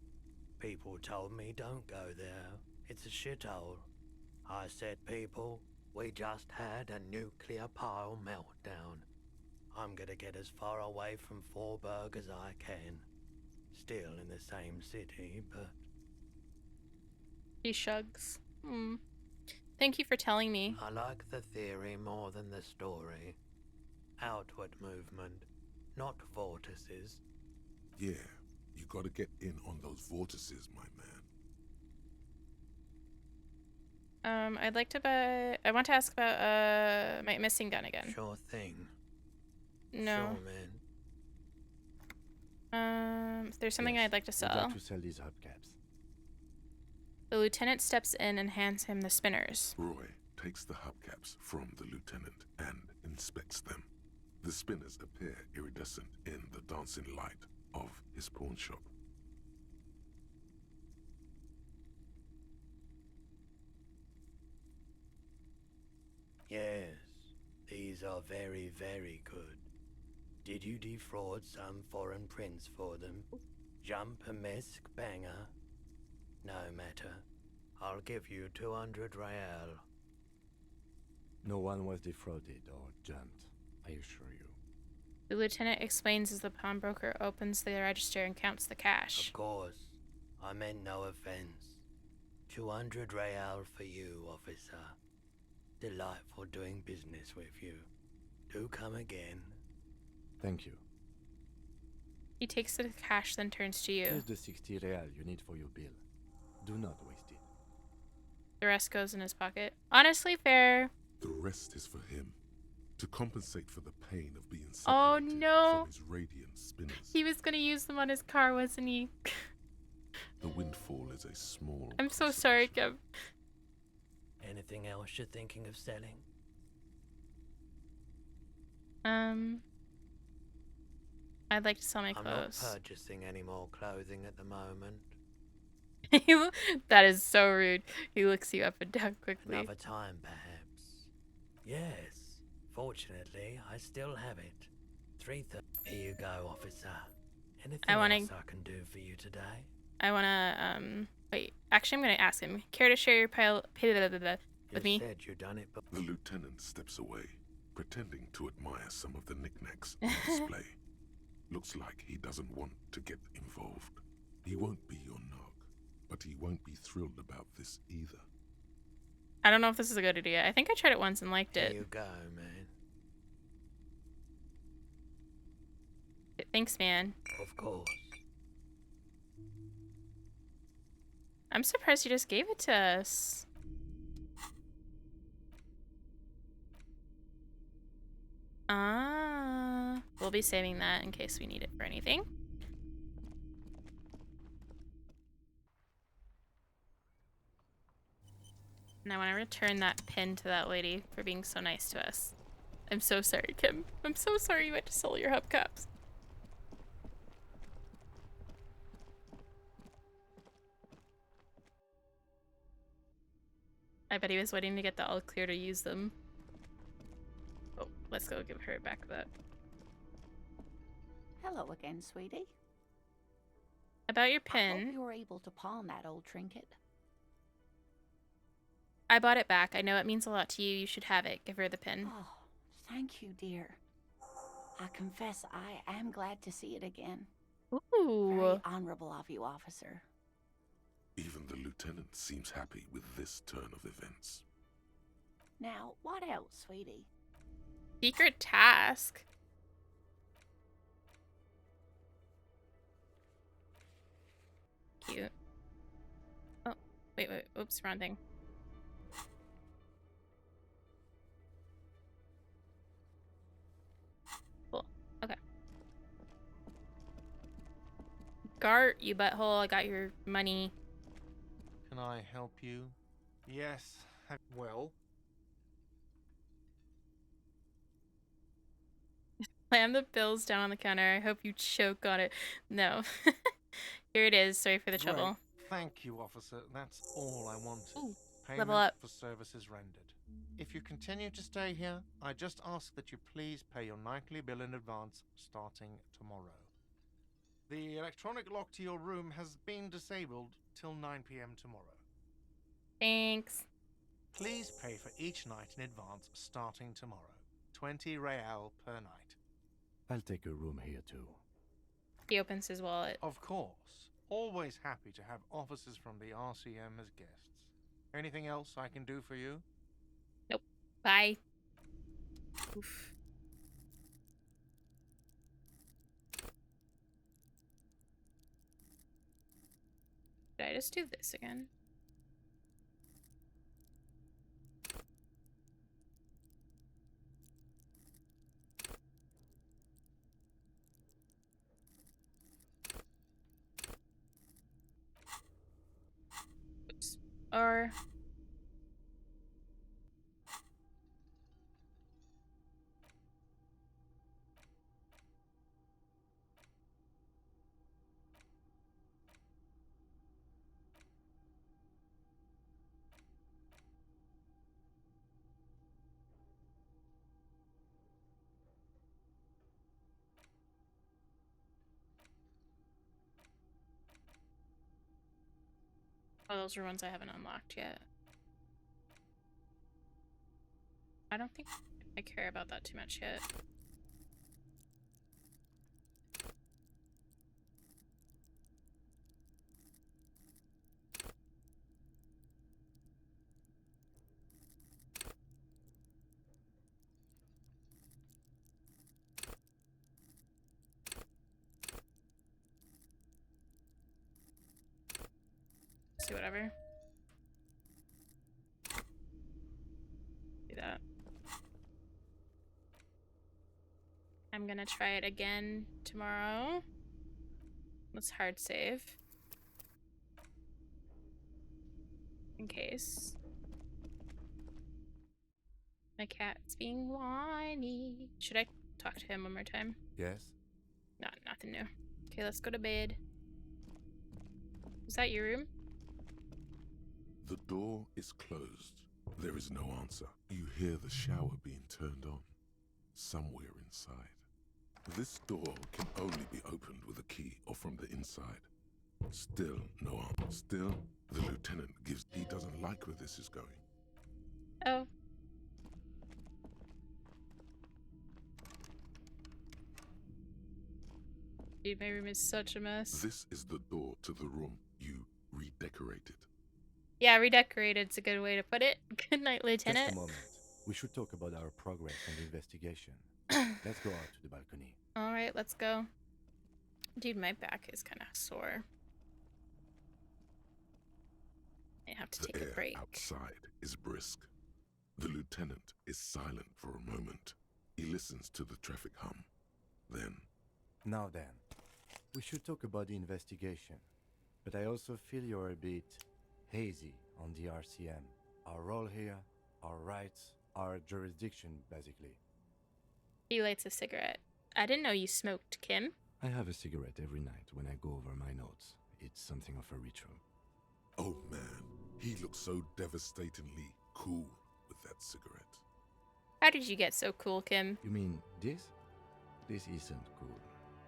H: People told me don't go there. It's a shithole. I said, people, we just had a nuclear pile meltdown. I'm gonna get as far away from Forburg as I can. Still in the same city, but...
A: He shrugs. Thank you for telling me.
H: I like the theory more than the story. Outward movement, not vortices.
C: Yeah, you gotta get in on those vortices, my man.
A: I'd like to buy... I want to ask about, my missing gun again.
H: Sure thing.
A: No.
H: Sure, man.
A: There's something
D: Yes,
A: I'd like to
D: we'd
A: sell.
D: like to sell these hubcaps.
A: The lieutenant steps in and hands him the spinners.
C: Roy takes the hubcaps from the lieutenant and inspects them. The spinners appear iridescent in the dancing light of his pawn shop.
H: Yes, these are very, very good. Did you defraud some foreign prince for them? Jump a mesk banger? No matter. I'll give you 200 real.
D: No one was defrauded or jumped, I assure you.
A: The lieutenant explains as the pawnbroker opens the register and counts the cash.
H: Of course. I meant no offense. 200 real for you, officer. Delightful doing business with you. Do come again.
D: Thank you.
A: He takes the cash, then turns to you.
D: Here's the 60 real you need for your bill. Do not waste it.
A: The rest goes in his pocket. Honestly, fair.
C: The rest is for him, to compensate for the pain of being
A: Oh,
C: separated
A: no.
C: from his radiant spinners.
A: He was gonna use them on his car, wasn't he?
C: The windfall is a small...
A: I'm so sorry, Kev.
H: Anything else you're thinking of selling?
A: I'd like to sell my
H: I'm not
A: clothes.
H: purchasing any more clothing at the moment.
A: That is so rude. He looks you up and down quickly.
H: Another time, perhaps. Yes. Fortunately, I still have it. 3:30. Here you go, officer. Anything else I can do for you today?
A: I wanna, wait. Actually, I'm gonna ask him. Care to share your pile with me?
H: You said you done it, but
C: The lieutenant steps away, pretending to admire some of the knickknacks on display. Looks like he doesn't want to get involved. He won't be your nog, but he won't be thrilled about this either.
A: I don't know if this is a good idea. I think I tried it once and liked
H: here
A: it.
H: you go, man.
A: Thanks, man.
H: Of course.
A: I'm surprised you just gave it to us. We'll be saving that in case we need it for anything. And I want to return that pin to that lady for being so nice to us. I'm so sorry, Kim. I'm so sorry you had to sell your hubcaps. I bet he was waiting to get the all clear to use them. Oh, let's go give her back that.
F: Hello again, sweetie.
A: About your
F: I hope
A: pin,
F: you were able to pawn that old trinket.
A: I bought it back. I know it means a lot to you. You should have it. Give her the pin.
F: Oh, thank you, dear. I confess I am glad to see it again.
A: Ooh.
F: Very honorable of you, officer.
C: Even the lieutenant seems happy with this turn of events.
F: Now, what else, sweetie?
A: Secret task. Cute. Oh, wait. Oops, wrong thing. Cool. Okay. Gart, you butthole, I got your money.
B: Can I help you? Yes. Well,
A: Slam the bills down on the counter. I hope you choke on it. No. Here it is. Sorry for the
B: great.
A: trouble.
B: Thank you, officer. That's all I wanted.
A: Ooh, level
B: Payment
A: up.
B: for services rendered. If you continue to stay here, I just ask that you please pay your nightly bill in advance starting tomorrow. The electronic lock to your room has been disabled till 9 p.m. tomorrow.
A: Thanks.
B: Please pay for each night in advance starting tomorrow. 20 real per night.
D: I'll take a room here too.
A: He opens his wallet.
B: Of course. Always happy to have officers from the RCM as guests. Anything else I can do for you?
A: Nope. Bye. Oof. Did I just do this again? Oops. Or... Oh, those are ones I haven't unlocked yet. I don't think I care about that too much yet. See, whatever. Do that. I'm gonna try it again tomorrow. Let's hard save. In case. My cat's being whiny. Should I talk to him one more time?
D: Yes?
A: Nothing new. Okay, let's go to bed. Is that your room?
C: The door is closed. There is no answer. You hear the shower being turned on. Somewhere inside. This door can only be opened with a key or from the inside. Still no answer. Still, the lieutenant gives... He doesn't like where this is going.
A: Oh. Dude, my room is such a mess.
C: This is the door to the room you redecorated.
A: Yeah, redecorated's a good way to put it. Good night, Lieutenant.
D: Just a moment. We should talk about our progress on the investigation. Let's go out to the balcony.
A: Alright, let's go. Dude, my back is kind of sore. I have to
C: The
A: take a
C: air
A: break.
C: outside is brisk. The lieutenant is silent for a moment. He listens to the traffic hum. Then...
D: Now then, we should talk about the investigation. But I also feel you're a bit hazy on the RCM. Our role here, our rights, our jurisdiction, basically.
A: He lights a cigarette. I didn't know you smoked, Kim.
D: I have a cigarette every night when I go over my notes. It's something of a ritual.
C: Oh man, he looks so devastatingly cool with that cigarette.
A: How did you get so cool, Kim?
D: You mean this? This isn't cool.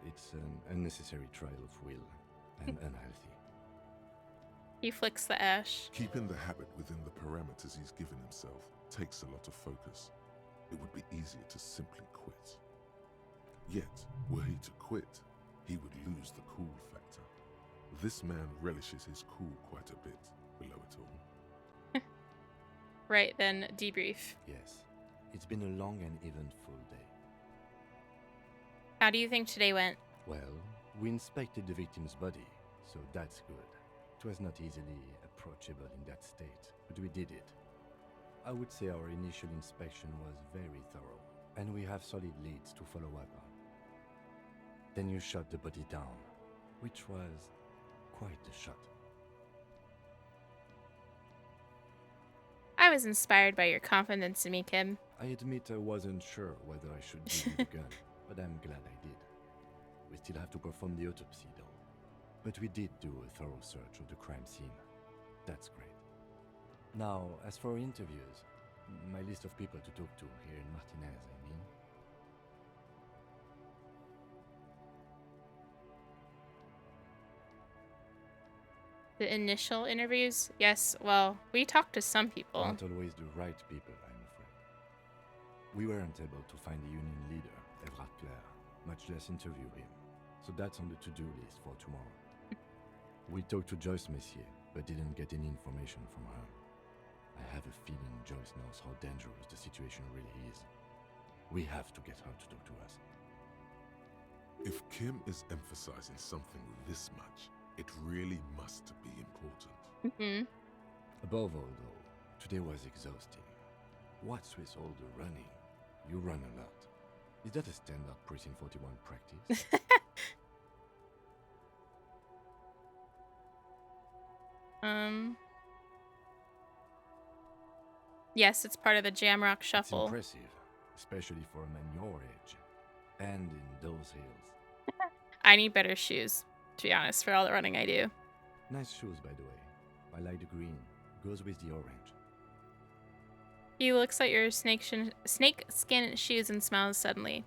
D: It's an unnecessary trial of will and unhealthy.
A: He flicks the ash.
C: Keeping the habit within the parameters he's given himself takes a lot of focus. It would be easier to simply quit. Yet, were he to quit, he would lose the cool factor. This man relishes his cool quite a bit below it all.
A: Right, then debrief.
D: Yes, it's been a long and eventful day.
A: How do you think today went?
D: Well, we inspected the victim's body, so that's good. It was not easily approachable in that state, but we did it. I would say our initial inspection was very thorough, and we have solid leads to follow up on. Then you shot the body down, which was quite a shot.
A: I was inspired by your confidence in me, Kim.
D: I admit I wasn't sure whether I should give you the gun, but I'm glad I did. We still have to perform the autopsy, though. But we did do a thorough search of the crime scene. That's great. Now, as for interviews, my list of people to talk to here in Martinez, I mean.
A: The initial interviews? Yes, well, we talked to some people.
D: Not always the right people, I'm afraid. We weren't able to find the union leader, Everard Clare, much less interview him. So that's on the to-do list for tomorrow. We talked to Joyce Messier, but didn't get any information from her. I have a feeling Joyce knows how dangerous the situation really is. We have to get her to talk to us.
C: If Kim is emphasizing something this much, it really must be important.
A: Mm-hmm.
D: Above all, though, today was exhausting. What's with all the running? You run a lot. Is that a standard Precinct 41 practice?
A: Yes, it's part of the Jamrock Shuffle.
D: It's impressive, especially for a man your age. And in those hills.
A: I need better shoes, to be honest, for all the running I do.
D: Nice shoes, by the way. I like the green. Goes with the orange.
A: He looks at your snakeskin shoes and smiles suddenly.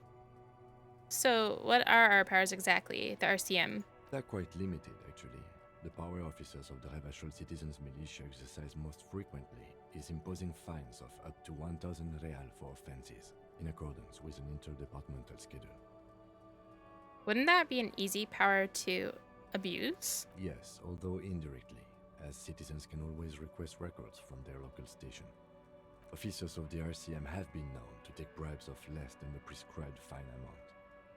A: So, what are our powers exactly, the RCM?
D: They're quite limited, actually. The power officers of the Revachol Citizens Militia exercise most frequently is imposing fines of up to 1,000 real for offenses, in accordance with an interdepartmental schedule.
A: Wouldn't that be an easy power to abuse?
D: Yes, although indirectly, as citizens can always request records from their local station. Officers of the RCM have been known to take bribes of less than the prescribed fine amount.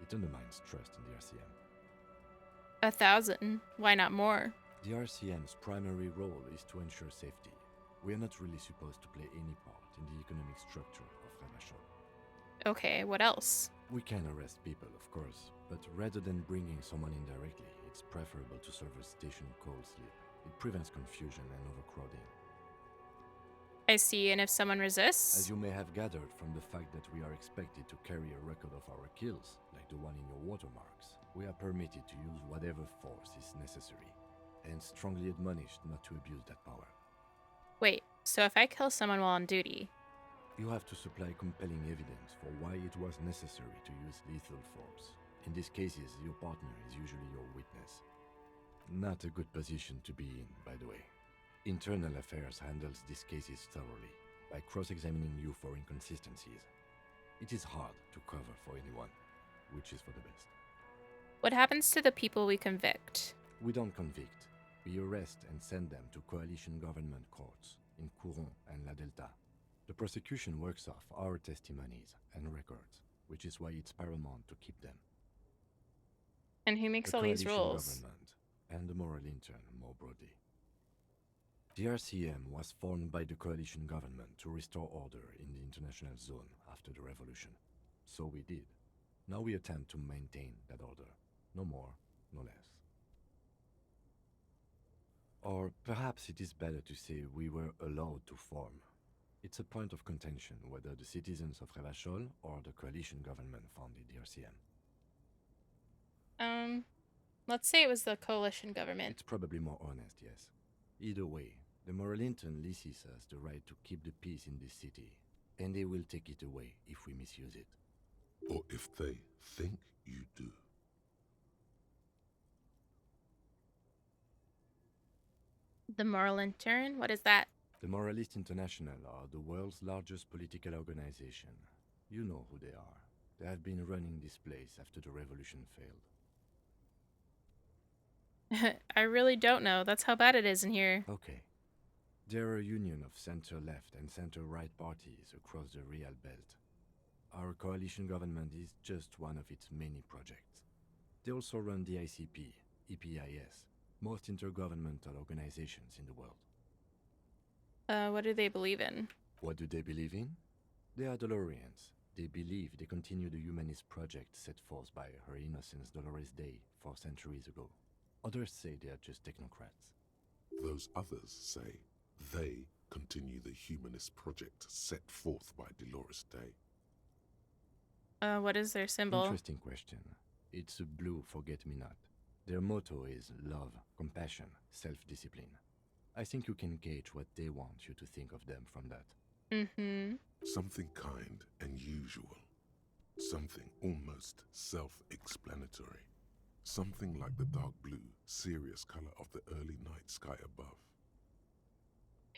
D: It undermines trust in the RCM.
A: 1,000? Why not more?
D: The RCM's primary role is to ensure safety. We are not really supposed to play any part in the economic structure of Revachol.
A: Okay, what else?
D: We can arrest people, of course, but rather than bringing someone in directly, it's preferable to serve a station call slip. It prevents confusion and overcrowding.
A: I see, and if someone resists?
D: As you may have gathered from the fact that we are expected to carry a record of our kills, like the one in your watermarks, we are permitted to use whatever force is necessary, and strongly admonished not to abuse that power.
A: Wait, so if I kill someone while on duty?
D: You have to supply compelling evidence for why it was necessary to use lethal force. In these cases, your partner is usually your witness. Not a good position to be in, by the way. Internal Affairs handles these cases thoroughly, by cross-examining you for inconsistencies. It is hard to cover for anyone, which is for the best.
A: What happens to the people we convict?
D: We don't convict. We arrest and send them to coalition government courts in Couron and La Delta. The prosecution works off our testimonies and records, which is why it's paramount to keep them.
A: And who makes all these rules?
D: Government and the moral intern, more broadly. The RCM was formed by the coalition government to restore order in the international zone after the revolution. So we did. Now we attempt to maintain that order. No more, no less. Or perhaps it is better to say we were allowed to form. It's a point of contention whether the citizens of Revachol or the coalition government founded the RCM.
A: Let's say it was the coalition government.
D: It's probably more honest, yes. Either way, the moral intern leases us the right to keep the peace in this city, and they will take it away if we misuse it.
C: Or if they think you do.
A: The moral intern? What is that?
D: The Moralist International are the world's largest political organization. You know who they are. They have been running this place after the revolution failed.
A: I really don't know. That's how bad it is in here.
D: Okay. They're a union of center-left and center-right parties across the Real Belt. Our coalition government is just one of its many projects. They also run the ICP, EPIS, most intergovernmental organizations in the world.
A: What do they believe in?
D: What do they believe in? They are Dolorians. They believe they continue the humanist project set forth by Her Innocence Dolores Day 4 centuries ago. Others say they are just technocrats.
C: Those others say they continue the humanist project set forth by Dolores Day.
A: What is their symbol?
D: Interesting question. It's a blue forget-me-not. Their motto is love, compassion, self-discipline. I think you can gauge what they want you to think of them from that.
A: Mm-hmm.
C: Something kind and usual. Something almost self-explanatory. Something like the dark blue, serious color of the early night sky above.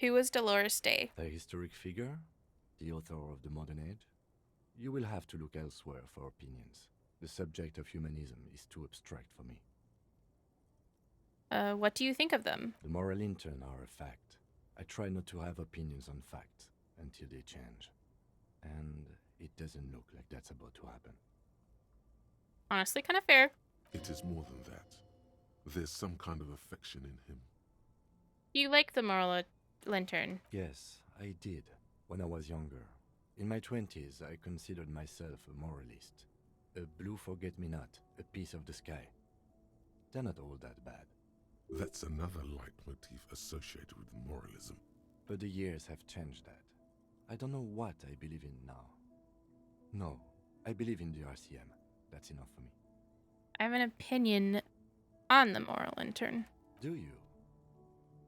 A: Who was Dolores Day?
D: A historic figure? The author of the modern age? You will have to look elsewhere for opinions. The subject of humanism is too abstract for me.
A: What do you think of them?
D: The moral intern are a fact. I try not to have opinions on facts until they change. And it doesn't look like that's about to happen.
A: Honestly, kind of fair.
C: It is more than that. There's some kind of affection in him.
A: You like the moral lantern?
D: Yes, I did, when I was younger. In my 20s, I considered myself a moralist. A blue forget-me-not, a piece of the sky. They're not all that bad.
C: That's another leitmotif associated with moralism.
D: But the years have changed that. I don't know what I believe in now. No, I believe in the RCM. That's enough for me.
A: I have an opinion on the moral lantern.
D: Do you?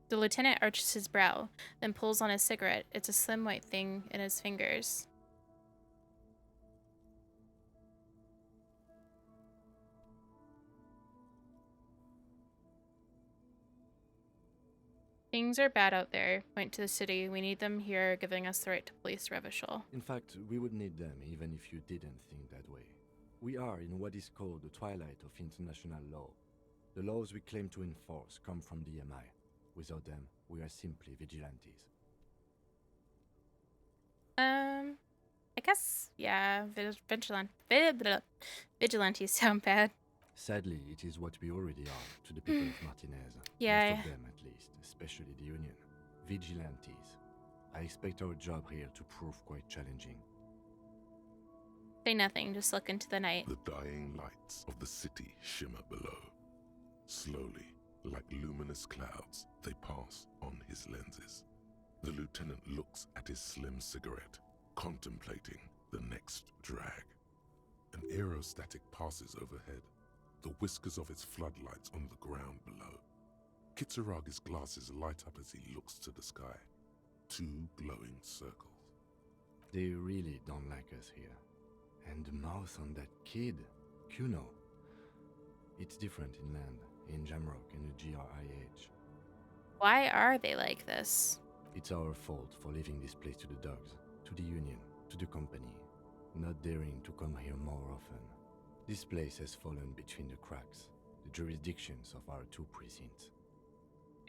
A: The lieutenant arches his brow, then pulls on his cigarette. It's a slim white thing in his fingers. Things are bad out there. Point to the city. We need them here, giving us the right to police Revachol.
D: In fact, we would need them even if you didn't think that way. We are in what is called the twilight of international law. The laws we claim to enforce come from the MI. Without them, we are simply vigilantes.
A: I guess, yeah, vigilantes sound bad.
D: Sadly, it is what we already are to the people of Martinez.
A: Yeah.
D: Most of them, at least, especially the Union. Vigilantes. I expect our job here to prove quite challenging.
A: Say nothing, just look into the night.
C: The dying lights of the city shimmer below. Slowly, like luminous clouds, they pass on his lenses. The lieutenant looks at his slim cigarette, contemplating the next drag. An aerostatic passes overhead, the whiskers of its floodlights on the ground below. Kitsuragi's glasses light up as he looks to the sky. Two glowing circles.
D: They really don't like us here. And the mouth on that kid, Kuno. It's different inland, in Jamrock and the GRIH.
A: Why are they like this?
D: It's our fault for leaving this place to the dogs, to the Union, to the company, not daring to come here more often. This place has fallen between the cracks, the jurisdictions of our two precincts.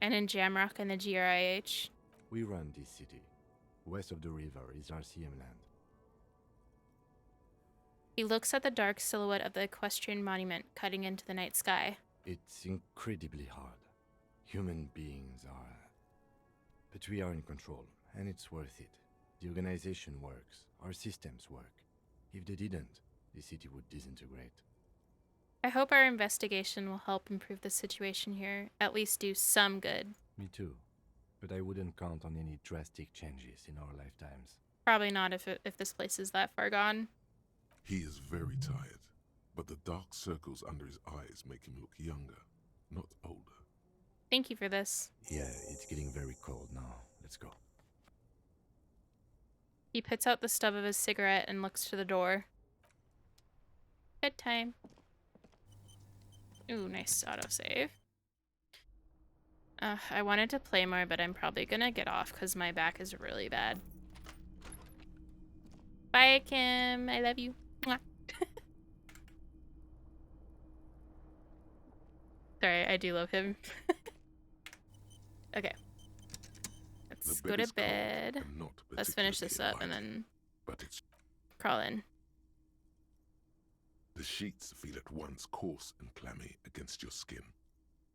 A: And in Jamrock and the GRIH?
D: We run this city. West of the river is RCM land.
A: He looks at the dark silhouette of the equestrian monument cutting into the night sky.
D: It's incredibly hard. Human beings are... But we are in control, and it's worth it. The organization works, our systems work. If they didn't, the city would disintegrate.
A: I hope our investigation will help improve the situation here, at least do some good.
D: Me too. But I wouldn't count on any drastic changes in our lifetimes.
A: Probably not if this place is that far gone.
C: He is very tired, but the dark circles under his eyes make him look younger, not older.
A: Thank you for this.
D: Yeah, it's getting very cold now. Let's go.
A: He puts out the stub of his cigarette and looks to the door. Bedtime. Ooh, nice autosave. I wanted to play more, but I'm probably gonna get off because my back is really bad. Bye, Kim. I love you. Mwah. Sorry, I do love him. Okay. Let's go to bed. Let's finish this up and then
C: But it's
A: crawl in.
C: the sheets feel at once coarse and clammy against your skin.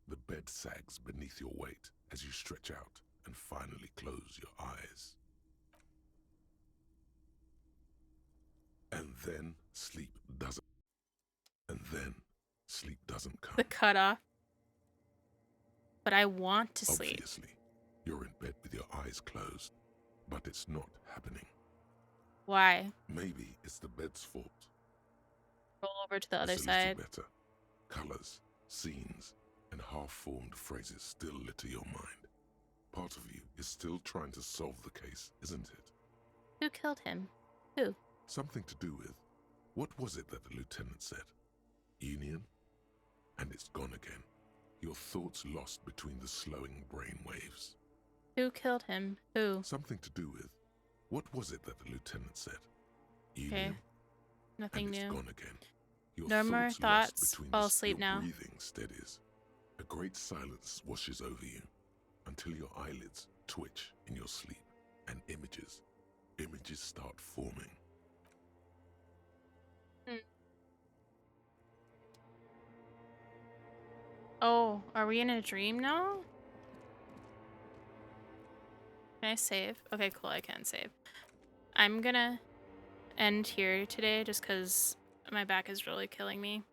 C: The bed sags beneath your weight as you stretch out and finally close your eyes. And then sleep doesn't come.
A: The cutoff. But I want to sleep.
C: Obviously, You're in bed with your eyes closed, but it's not happening.
A: Why?
C: Maybe it's the bed's fault.
A: Roll over to the other
C: It's a little
A: side.
C: better. Colors, scenes, and half-formed phrases still litter your mind. Part of you is still trying to solve the case, isn't it?
A: Who killed him? Who?
C: Something to do with, what was it that the lieutenant said? Union? And it's gone again. Your thoughts lost between the slowing brain waves.
A: Who killed him? Who?
C: Something to do with, what was it that the lieutenant said? Union?
A: Okay. Nothing
C: And it's
A: new.
C: gone again. Your
A: No more
C: thoughts
A: thoughts.
C: lost between
A: Fall
C: your
A: asleep now.
C: breathing steadies. A great silence washes over you until your eyelids twitch in your sleep and images start forming.
A: Oh, are we in a dream now? Can I save? Okay, cool, I can save. I'm gonna end here today just because my back is really killing me.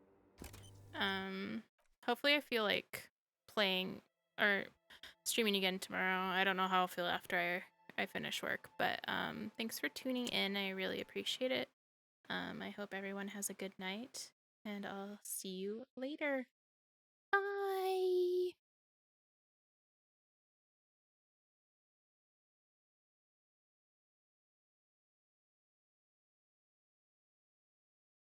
A: Hopefully I feel like playing or streaming again tomorrow. I don't know how I'll feel after I finish work, but thanks for tuning in. I really appreciate it. I hope everyone has a good night, and I'll see you later.